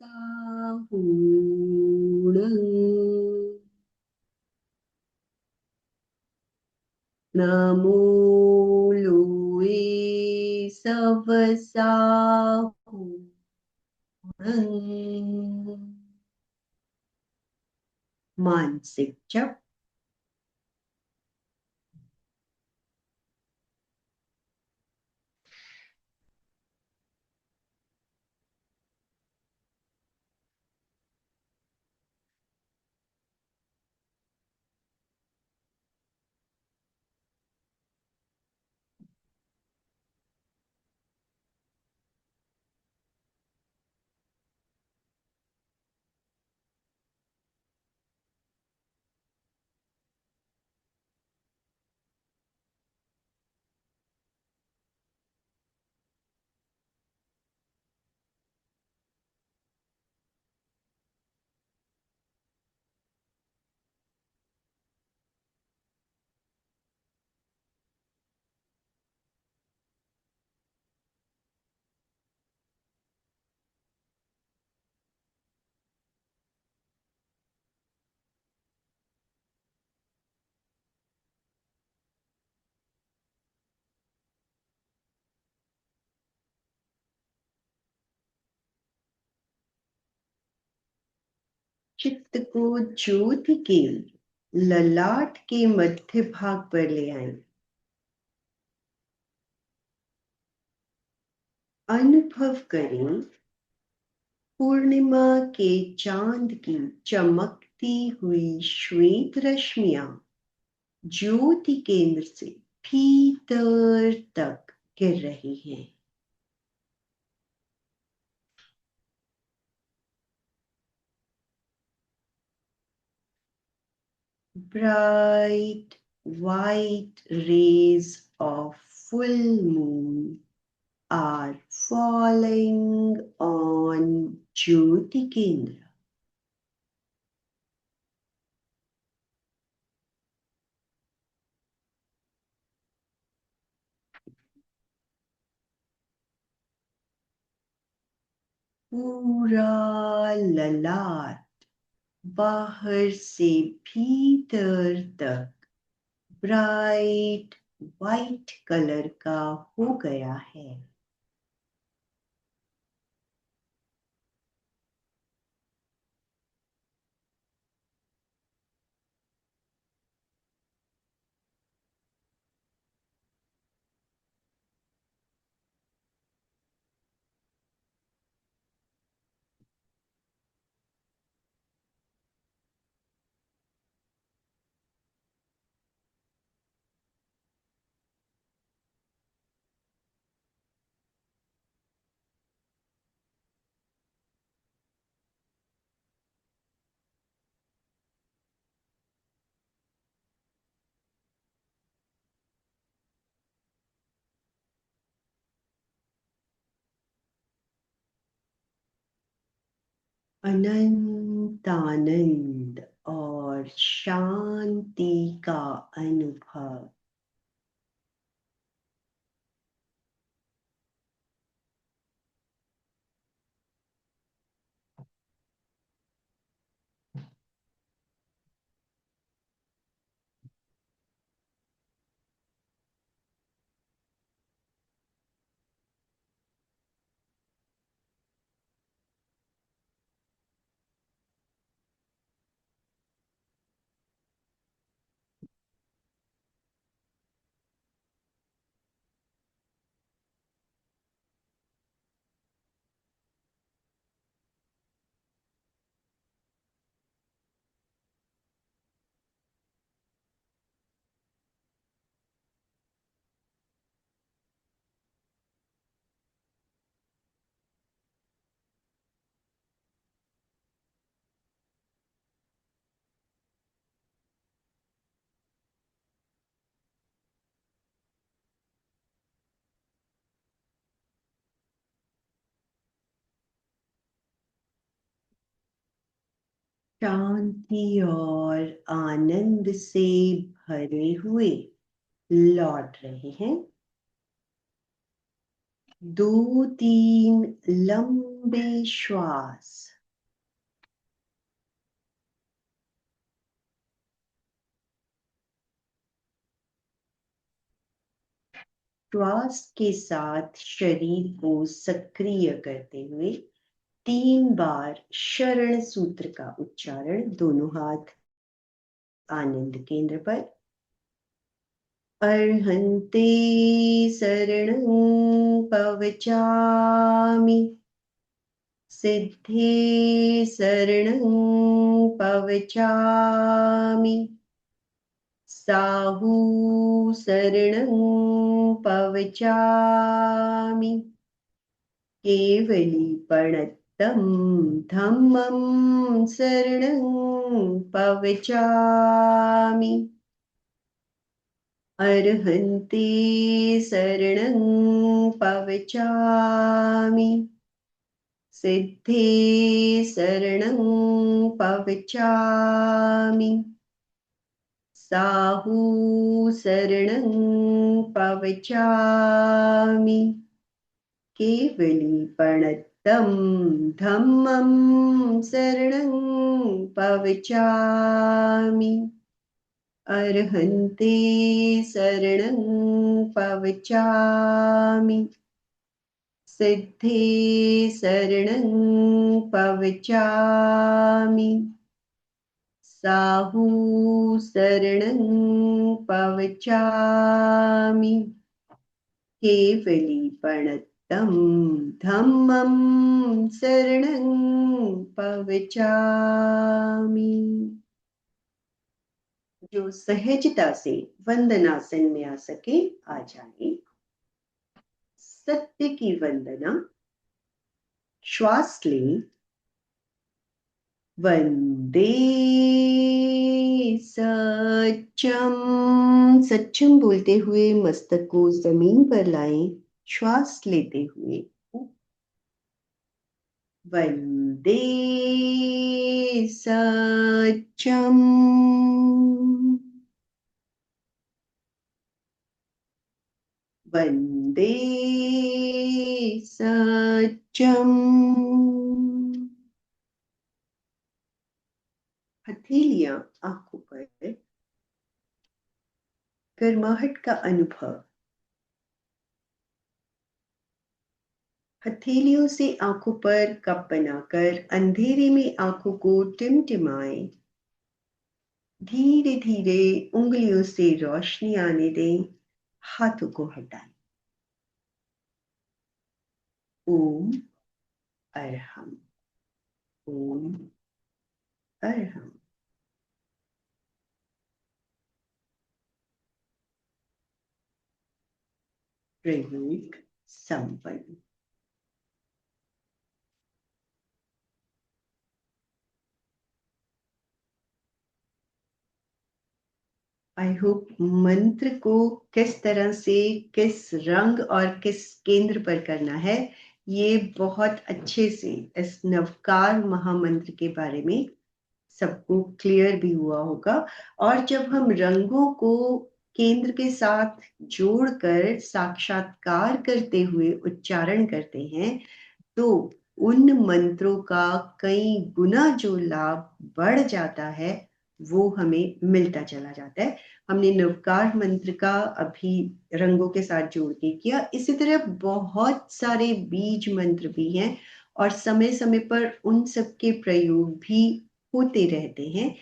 नमो लोए मानसिक जप। चित्त को ज्योति केंद्र ललाट के मध्य भाग पर ले आए। अनुभव करें पूर्णिमा के चांद की चमकती हुई श्वेत रश्मियां ज्योति केंद्र से भीतर तक गिर रही हैं। Bright white rays of full moon are falling on Jyoti Kendra. पूरा ललाट बाहर से भीतर तक ब्राइट वाइट कलर का हो गया है। अनंत आनंद और शांति का अनुभव। शांति और आनंद से भरे हुए लौट रहे हैं। 2-3 लंबे श्वास। श्वास के साथ शरीर को सक्रिय करते हुए 3 बार शरण सूत्र का उच्चारण, दोनों हाथ आनंद केंद्र पर। अर्हन्ते शरणं पवचामि, सिद्धे शरणं पवचामि, साहू शरणं पवचामि, केवलीपणत्तं धम्मं शरणं पवचामि, अर्हन्ते शरणं पवचामि, सिद्धे शरणं पवचामि, साहू शरणं पवचामि, केवलीपणत्तं धम्मं शरणं पवचामि, अर्हन्ते शरणं पवचामि, सिद्धे शरणं पवचामि, साहू शरणं पवचामि, केवलीपणत्तं धम्मं शरणं पवचामि। जो सहजता से वंदनासन में आ सके आ जाए। सत्य की वंदना। श्वास लें। वंदे सत्यम। सत्यम बोलते हुए मस्तक को जमीन पर लाएं। श्वास लेते हुए वंदे सत्यम। वंदे सत्यम। हथेलियां आंखों पर, गर्माहट का अनुभव। हथेलियों से आंखों पर कप बनाकर अंधेरे में आंखों को टिमटिमाएं। धीरे धीरे उंगलियों से रोशनी आने दें। हाथों को हटाएं। ओम अरहम। ओम अरहम। प्रयोग संपन्न। आई होप मंत्र को किस तरह से, किस रंग और किस केंद्र पर करना है, ये बहुत अच्छे से इस नवकार महामंत्र के बारे में सबको क्लियर भी हुआ होगा। और जब हम रंगों को केंद्र के साथ जोड़कर साक्षात्कार करते हुए उच्चारण करते हैं तो उन मंत्रों का कई गुना जो लाभ बढ़ जाता है वो हमें मिलता चला जाता है। हमने नवकार मंत्र का अभी रंगों के साथ जोड़ के किया। इसी तरह बहुत सारे बीज मंत्र भी हैं और समय समय पर उन सब के प्रयोग भी होते रहते हैं।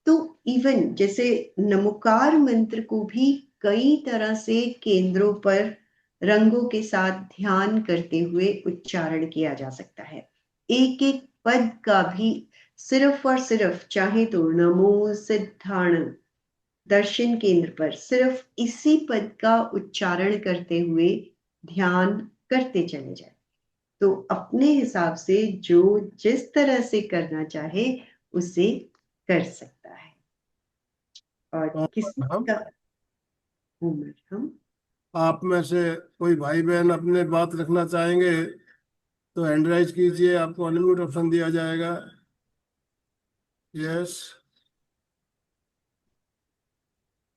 तो इवन जैसे नमोकार मंत्र को भी कई तरह से केंद्रों पर रंगों के साथ ध्यान करते हुए उच्चारण किया जा सकता है। एक एक पद का भी सिर्फ और सिर्फ चाहे तो नमो सिद्धाण दर्शन केंद्र पर सिर्फ इसी पद का उच्चारण करते हुए ध्यान करते चले जाए। तो अपने हिसाब से जो जिस तरह से करना चाहे उसे कर सकता है। और किसी हम का उम्र हम आप में से कोई भाई बहन अपने बात रखना चाहेंगे तो हैंड राइज कीजिए, आपको अनम्यूट ऑप्शन दिया जाएगा। यस,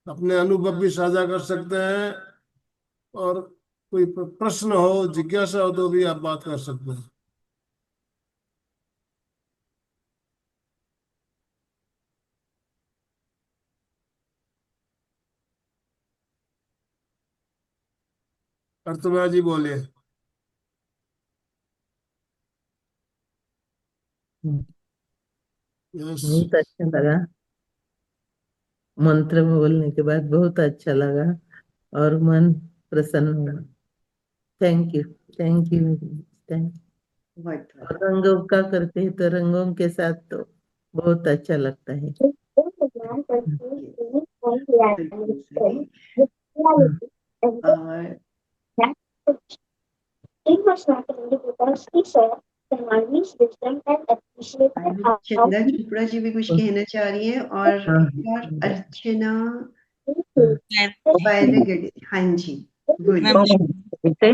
अपने अनुभव भी साझा कर सकते हैं और कोई प्रश्न हो, जिज्ञासा हो तो भी आप बात कर सकते हैं। अर्चना जी बोलिए। यस। बहुत अच्छा लगा, मंत्र बोलने के बाद बहुत अच्छा लगा और मन प्रसन्न हुआ। Thank you, thank you, thank. बहुत और बहुत रंगों का करते हैं तो रंगों के साथ तो बहुत अच्छा लगता है। बिल्कुल सही। हाँ। और चंदा चोपड़ा जी भी कुछ कहना चाह रही हैं, और हाँ। एक और अर्चना हाँ। बैरगड़े। हाँ जी, बोलिए। से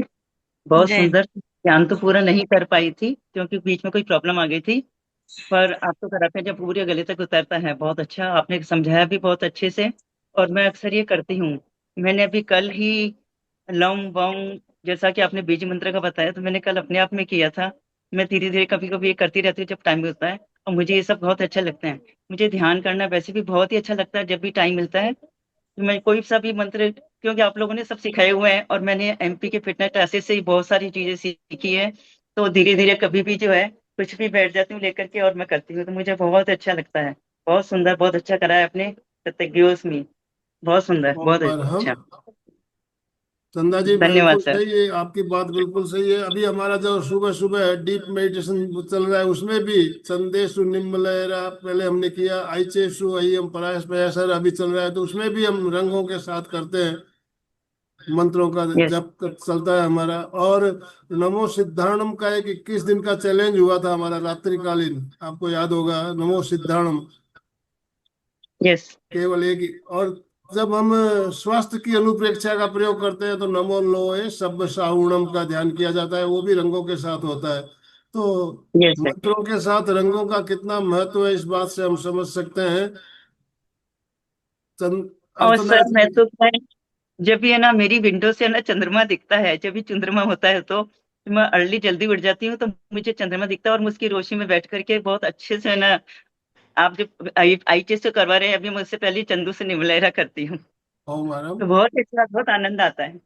बहुत सुंदर। ध्यान तो पूरा नहीं कर पाई थी क्योंकि बीच में कोई प्रॉब्लम आ गई थी, पर आपको कराते जब पूरे गले तक उतरता है। बहुत अच्छा आपने समझाया भी बहुत अच्छे से, और मैं अक्सर ये करती हूँ। मैंने अभी कल ही लौंग वोंग, जैसा कि आपने बीज मंत्र का बताया, तो मैंने कल अपने आप में किया था। मैं धीरे धीरे कभी कभी ये करती रहती हूँ जब टाइम मिलता है, और मुझे ये सब बहुत अच्छा लगता है। मुझे ध्यान करना वैसे भी बहुत ही अच्छा लगता है जब भी टाइम मिलता है। मैं कोई सा भी मंत्र, क्योंकि आप लोगों ने सब सिखाए हुए हैं और मैंने एमपी के फिटनेस क्लासेस से ही बहुत सारी चीजें सीखी है, तो धीरे धीरे कभी भी जो है कुछ भी बैठ जाती हूँ लेकर के और मैं करती हूँ, तो मुझे बहुत अच्छा लगता है। बहुत सुंदर, बहुत अच्छा करा है आपने सत्य। बहुत सुंदर, बहुत और हम अच्छा। चंदा जी धन्यवाद बिल्कुल सर। सही है, आपकी बात बिल्कुल सही है। अभी हमारा जो सुबह सुबह डीप मेडिटेशन चल रहा है उसमें भी चंदेशु निम्बलेरा पहले हमने किया, आइचेसु अय्यम परायस पयासर अभी चल रहा है, तो उसमें भी हम रंगों के साथ करते हैं, मंत्रों का यस। जप चलता है हमारा। और नमो सिद्धाणम का एक 21 दिन का चैलेंज हुआ था हमारा रात्रिकालीन, आपको याद होगा, नमो सिद्धाणम यस। केवल एक ही। और जब हम स्वास्थ्य की अनुप्रेक्षा का प्रयोग करते हैं तो नमो लोए सब साहुणम का ध्यान किया जाता है, वो भी रंगों के साथ होता है। तो यस सर। मंत्रों के साथ रंगों का कितना महत्व है इस बात से हम समझ सकते हैं। और अर्चना सर जी। मैं तो जब भी है ना मेरी विंडो से है ना चंद्रमा दिखता है, जब भी चंद्रमा होता है तो मैं अर्ली जल्दी उठ जाती हूँ, तो मुझे चंद्रमा दिखता है और मैं उसकी रोशनी में बैठ करके बहुत अच्छे से है ना, आप जो आई टेस्ट तो करवा रहे हैं अभी, मैं उससे पहले चंदू से निमलेरा करती हूँ, ओम मैडम। तो बहुत अच्छा, बहुत आनंद आता है।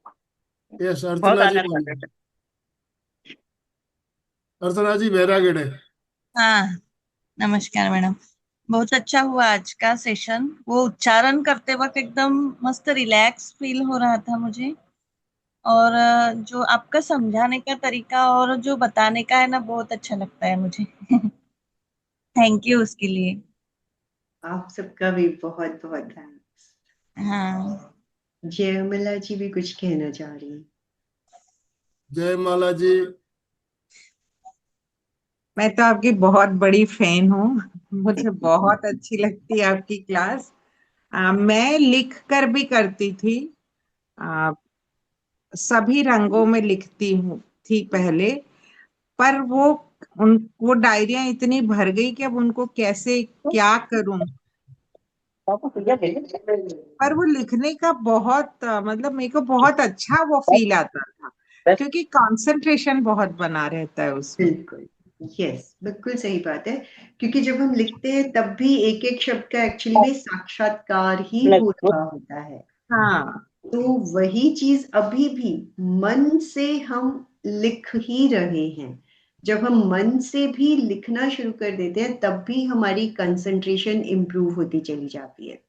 यस, बहुत अर्चना जी आनंद आता बोलिए। है। अर्चना जी बैरागढ़। हाँ, नमस्कार मैडम। बहुत अच्छा हुआ आज का सेशन। वो उच्चारण करते वक्त एकदम मस्त रिलैक्स फील हो रहा था मुझे। और जो आपका समझाने का तरीका और जो बताने का है ना, बहुत अच्छा लगता है मुझे। थैंक यू उसके लिए। आप सबका भी बहुत बहुत थैंक्स। हाँ। जयमला जी भी कुछ कहना चाह रही हैं। जय माला जी। मैं तो आपकी बहुत बड़ी फैन हूँ। मुझे बहुत अच्छी लगती है आपकी क्लास। मैं लिख कर भी करती थी। आ, सभी रंगों में लिखती हूँ थी पहले, पर वो डायरियां इतनी भर गई कि अब उनको कैसे क्या करूं। पर वो लिखने का बहुत मतलब मेरे को बहुत अच्छा वो फील आता था, क्योंकि कंसंट्रेशन बहुत बना रहता है उसमें। बिल्कुल, यस, बिल्कुल सही बात है। क्योंकि जब हम लिखते हैं तब भी एक एक शब्द का एक्चुअली में साक्षात्कार ही हो रहा होता है। हाँ। तो वही चीज अभी भी मन से हम लिख ही रहे हैं। जब हम मन से भी लिखना शुरू कर देते हैं तब भी हमारी कंसंट्रेशन इम्प्रूव होती चली जाती है।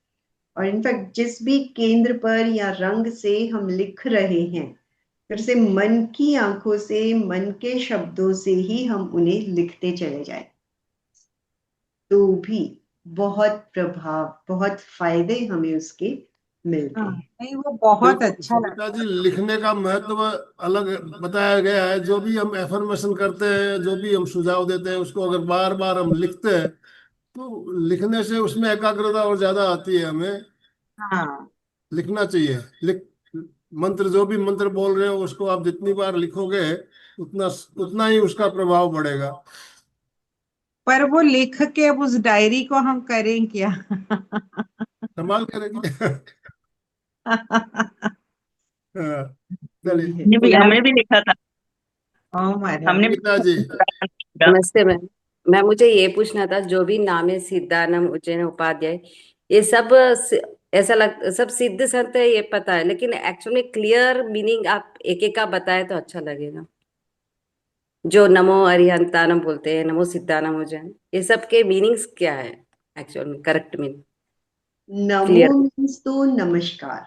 और इनफैक्ट जिस भी केंद्र पर या रंग से हम लिख रहे हैं, फिर से मन की आंखों से, मन के शब्दों से ही हम उन्हें लिखते चले जाए, तो भी बहुत प्रभाव, बहुत फायदे हमें उसके मिलते हाँ, हैं। नहीं वो बहुत बिल्कुल अच्छा सविता लगता जी, था। लिखने का महत्व अलग बताया गया है। जो भी हम एफर्मेशन करते हैं, जो भी हम सुझाव देते हैं, उसको अगर बार बार हम लिखते हैं तो लिखने से उसमें एकाग्रता और ज्यादा आती है। हमें हाँ, लिखना चाहिए। लिख मंत्र, जो भी मंत्र बोल रहे हो उसको आप जितनी बार लिखोगे उतना उतना ही उसका प्रभाव बढ़ेगा। पर वो लिख के अब उस डायरी को हम करें क्या? संभाल करेंगे। हाँ, चलिए। वही है। हमने भी लिखा था। ओ मैडम। हमने गीता जी। भी। नमस्ते मैम। मुझे ये पूछना था, जो भी नाम है सिद्धानम उज्जैन उपाध्याय, ये सब ऐसा सब सिद्ध संत है ये पता है, लेकिन एक्चुअली क्लियर मीनिंग आप एक एक का बताए तो अच्छा लगेगा। जो नमो अरिहंतानम बोलते हैं, नमो सिद्धानम हो जाए, ये सब के मीनिंग्स क्या है एक्चुअल में, करेक्ट मीनिंग नमो क्लियर। मीन्स तो नमस्कार,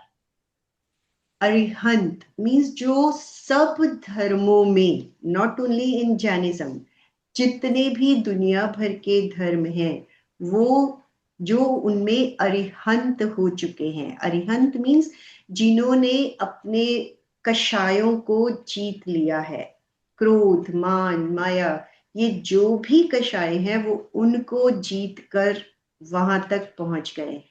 अरिहंत मीन्स जो सब धर्मों में, नॉट ओनली इन जैनिज्म, जितने भी दुनिया भर के धर्म हैं वो जो उनमें अरिहंत हो चुके हैं। अरिहंत मीन्स जिन्होंने अपने कषायों को जीत लिया है, क्रोध, मान, माया, ये जो भी कषाय हैं वो उनको जीत कर वहां तक पहुंच गए हैं।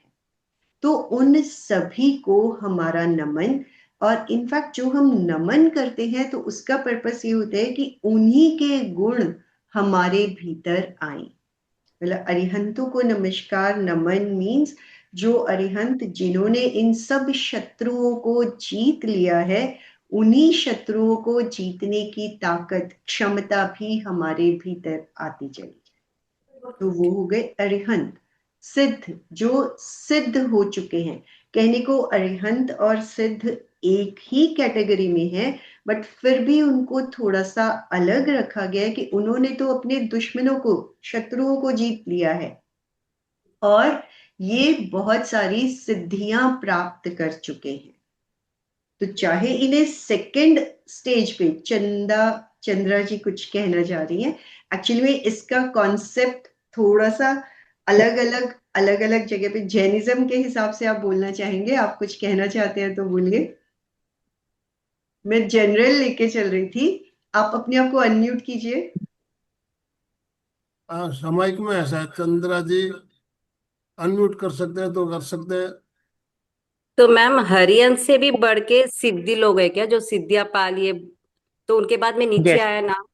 तो उन सभी को हमारा नमन। और इनफैक्ट जो हम नमन करते हैं तो उसका पर्पस ये होता है कि उन्हीं के गुण हमारे भीतर आए। मतलब अरिहंतों को नमस्कार, नमन मीन्स जो अरिहंत जिन्होंने इन सब शत्रुओं को जीत लिया है, उन्हीं शत्रुओं को जीतने की ताकत, क्षमता भी हमारे भीतर आती चली जाए। तो वो हो गए अरिहंत। सिद्ध, जो सिद्ध हो चुके हैं। कहने को अरिहंत और सिद्ध एक ही कैटेगरी में है, बट फिर भी उनको थोड़ा सा अलग रखा गया है कि उन्होंने तो अपने दुश्मनों को, शत्रुओं को जीत लिया है और ये बहुत सारी सिद्धियां प्राप्त कर चुके हैं। तो चाहे इन्हें सेकंड स्टेज पे चंद्रा जी कुछ कहना चाह रही हैं। एक्चुअली में इसका कॉन्सेप्ट थोड़ा सा अलग अलग जगह पे, जैनिज्म के हिसाब से आप बोलना चाहेंगे, आप कुछ कहना चाहते हैं तो बोलिए। मैं जनरल लेके चल रही थी, आप अपने आप को अनम्यूट कीजिए। सामायिक में ऐसा है, चंद्रा जी अनम्यूट कर सकते हैं तो कर सकते हैं। तो मैम हरियन से भी बढ़ के सिद्धि लोग है क्या, जो सिद्धियां पा लिए, तो उनके बाद में नीचे यस। आया नाम?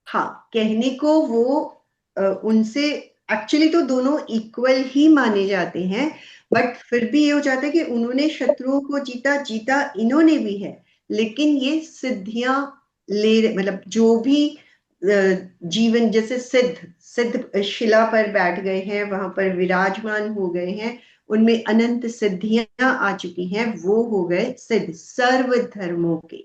हाँ, कहने को वो उनसे एक्चुअली तो दोनों इक्वल ही माने जाते हैं, बट फिर भी ये हो जाता है कि उन्होंने शत्रुओं को जीता, जीता इन्होंने भी है, लेकिन ये सिद्धियां मतलब जो भी जीवन, जैसे सिद्ध सिद्ध शिला पर बैठ गए हैं, वहां पर विराजमान हो गए हैं, उनमें अनंत सिद्धियां आ चुकी हैं, वो हो गए सिद्ध सर्व धर्मों के,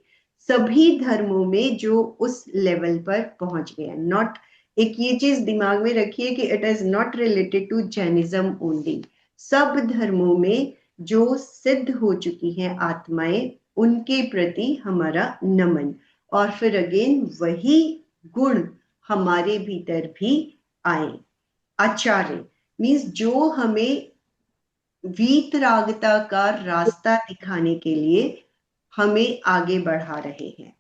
सभी धर्मों में जो उस लेवल पर पहुंच गया। नॉट, एक ये चीज दिमाग में रखिए कि it is not related to Jainism only. सब धर्मों में जो सिद्ध हो चुकी हैं आत्माएं, उनके प्रति हमारा नमन। और फिर अगेन वही गुण हमारे भीतर भी आए। आचार्य मीन्स जो हमें वीतरागता का रास्ता दिखाने के लिए हमें आगे बढ़ा रहे हैं,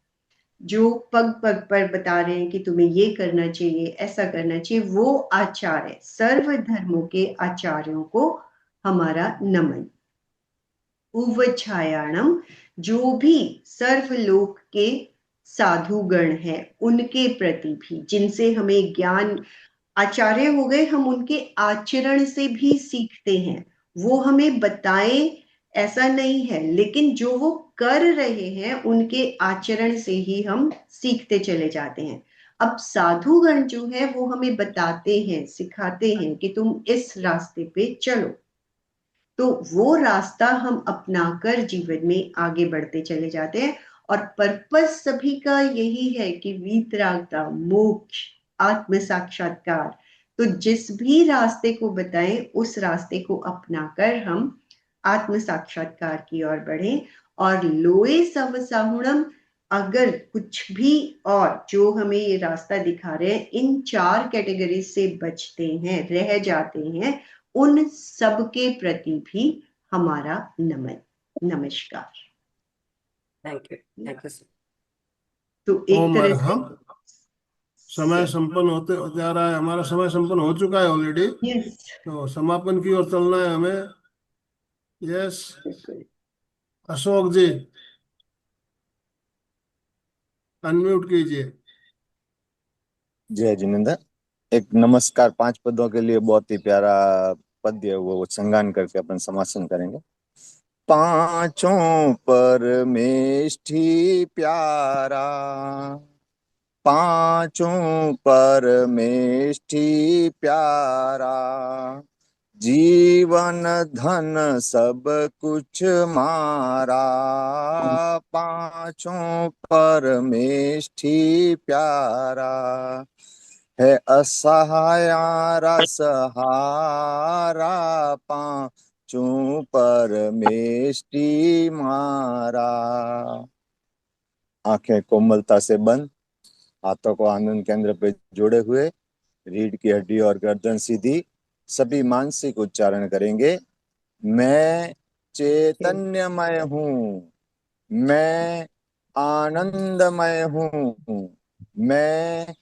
जो पग पग पर बता रहे हैं कि तुम्हें ये करना चाहिए, ऐसा करना चाहिए, वो आचार्य, सर्व धर्मों के आचार्यों को हमारा नमन। उवछायाणम, जो भी सर्वलोक के साधुगण हैं उनके प्रति भी, जिनसे हमें ज्ञान, आचार्य हो गए, हम उनके आचरण से भी सीखते हैं, वो हमें बताएं ऐसा नहीं है, लेकिन जो वो कर रहे हैं उनके आचरण से ही हम सीखते चले जाते हैं। अब साधुगण जो है वो हमें बताते हैं, सिखाते हैं कि तुम इस रास्ते पे चलो, तो वो रास्ता हम अपनाकर जीवन में आगे बढ़ते चले जाते हैं। और पर्पस सभी का यही है कि वीतरागता, मोक्ष, आत्म साक्षात्कार। तो जिस भी रास्ते को बताएं उस रास्ते को अपनाकर हम आत्म साक्षात्कार की ओर बढ़े। और लोए सव साहुणम, अगर कुछ भी और जो हमें ये रास्ता दिखा रहे हैं इन 4 कैटेगरी से बचते हैं, रह जाते हैं, उन सब के प्रति भी हमारा नमन, नमस्कार। Thank you sir. तो एक ओम तरह अरहम। समय संपन्न होते जा रहा है, हमारा समय संपन्न हो चुका है ऑलरेडी, से यस, तो समापन की ओर चलना है हमें। यस, अशोक जी अनम्यूट कीजिए। जय जिनेन्द्र। एक नमस्कार 5 पदों के लिए बहुत ही प्यारा पद्य है, वो संगान करके अपन समासन करेंगे। पांचों परमेष्ठी प्यारा, पांचों परमेष्ठी प्यारा, जीवन धन सब कुछ मारा, पांचों परमेष्ठी प्यारा, है असहायारा सहारा, पांचों परमेष्ठी मारा। आंखें कोमलता से बंद, हाथों को आनंद केंद्र पे जोड़े हुए, रीढ़ की हड्डी और गर्दन सीधी, सभी मानसिक उच्चारण करेंगे। मैं चैतन्यमय हूँ, मैं आनंदमय हूँ, मैं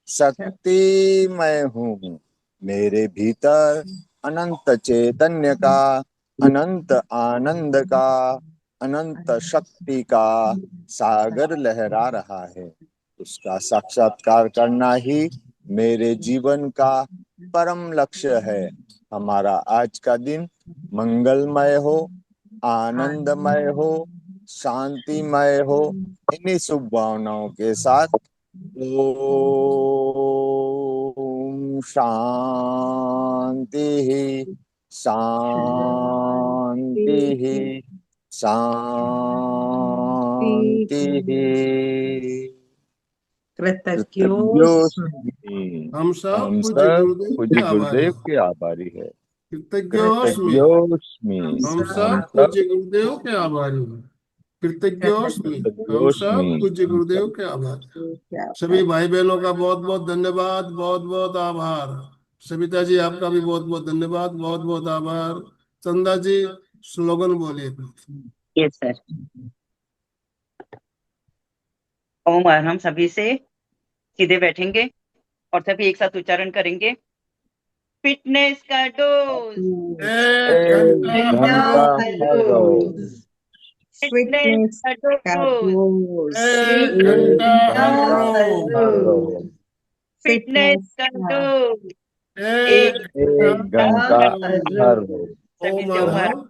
शक्तिमय हूँ, मेरे भीतर अनंत चैतन्य का, अनंत आनंद का, अनंत शक्ति का सागर लहरा रहा है। उसका साक्षात्कार करना ही मेरे जीवन का परम लक्ष्य है। हमारा आज का दिन मंगलमय हो, आनंदमय हो, शांतिमय हो। इन्हीं शुभ भावनाओं के साथ ओम शांति शांति शांति। कृतज्ञोस्मि। हम सब हम पूज्य सब गुरुदेव के पूज्य आभारी गुरुदेव हैं। के आभारी है। कृतज्ञोस्मि। कृतज्ञोस्मि। हम हम सब सब पूज्य गुरुदेव के आभारी हैं। कृतज्ञोस्मि। हम कृतज्ञोस्मि। सब पूज्य हम गुरुदेव सब के आभारी। सभी भाई बहनों का बहुत बहुत धन्यवाद, बहुत बहुत आभार। सविता जी आपका भी बहुत बहुत धन्यवाद, बहुत बहुत आभार। चंदा जी स्लोगन बोलिए। Yes sir. ओम और हम सभी से सीधे बैठेंगे और सभी एक साथ उच्चारण करेंगे। फिटनेस का डोज, एक एक घंटा घंटा हर हर रोज। रोज, फिटनेस का डोज, एक एक घंटा हर घंटा रोज। हर रोज, फिटनेस का डोज, एक एक घंटा एक घंटा घंटा हर हर रोज। रोज। हर रोज। सभी ओम से और उमर हम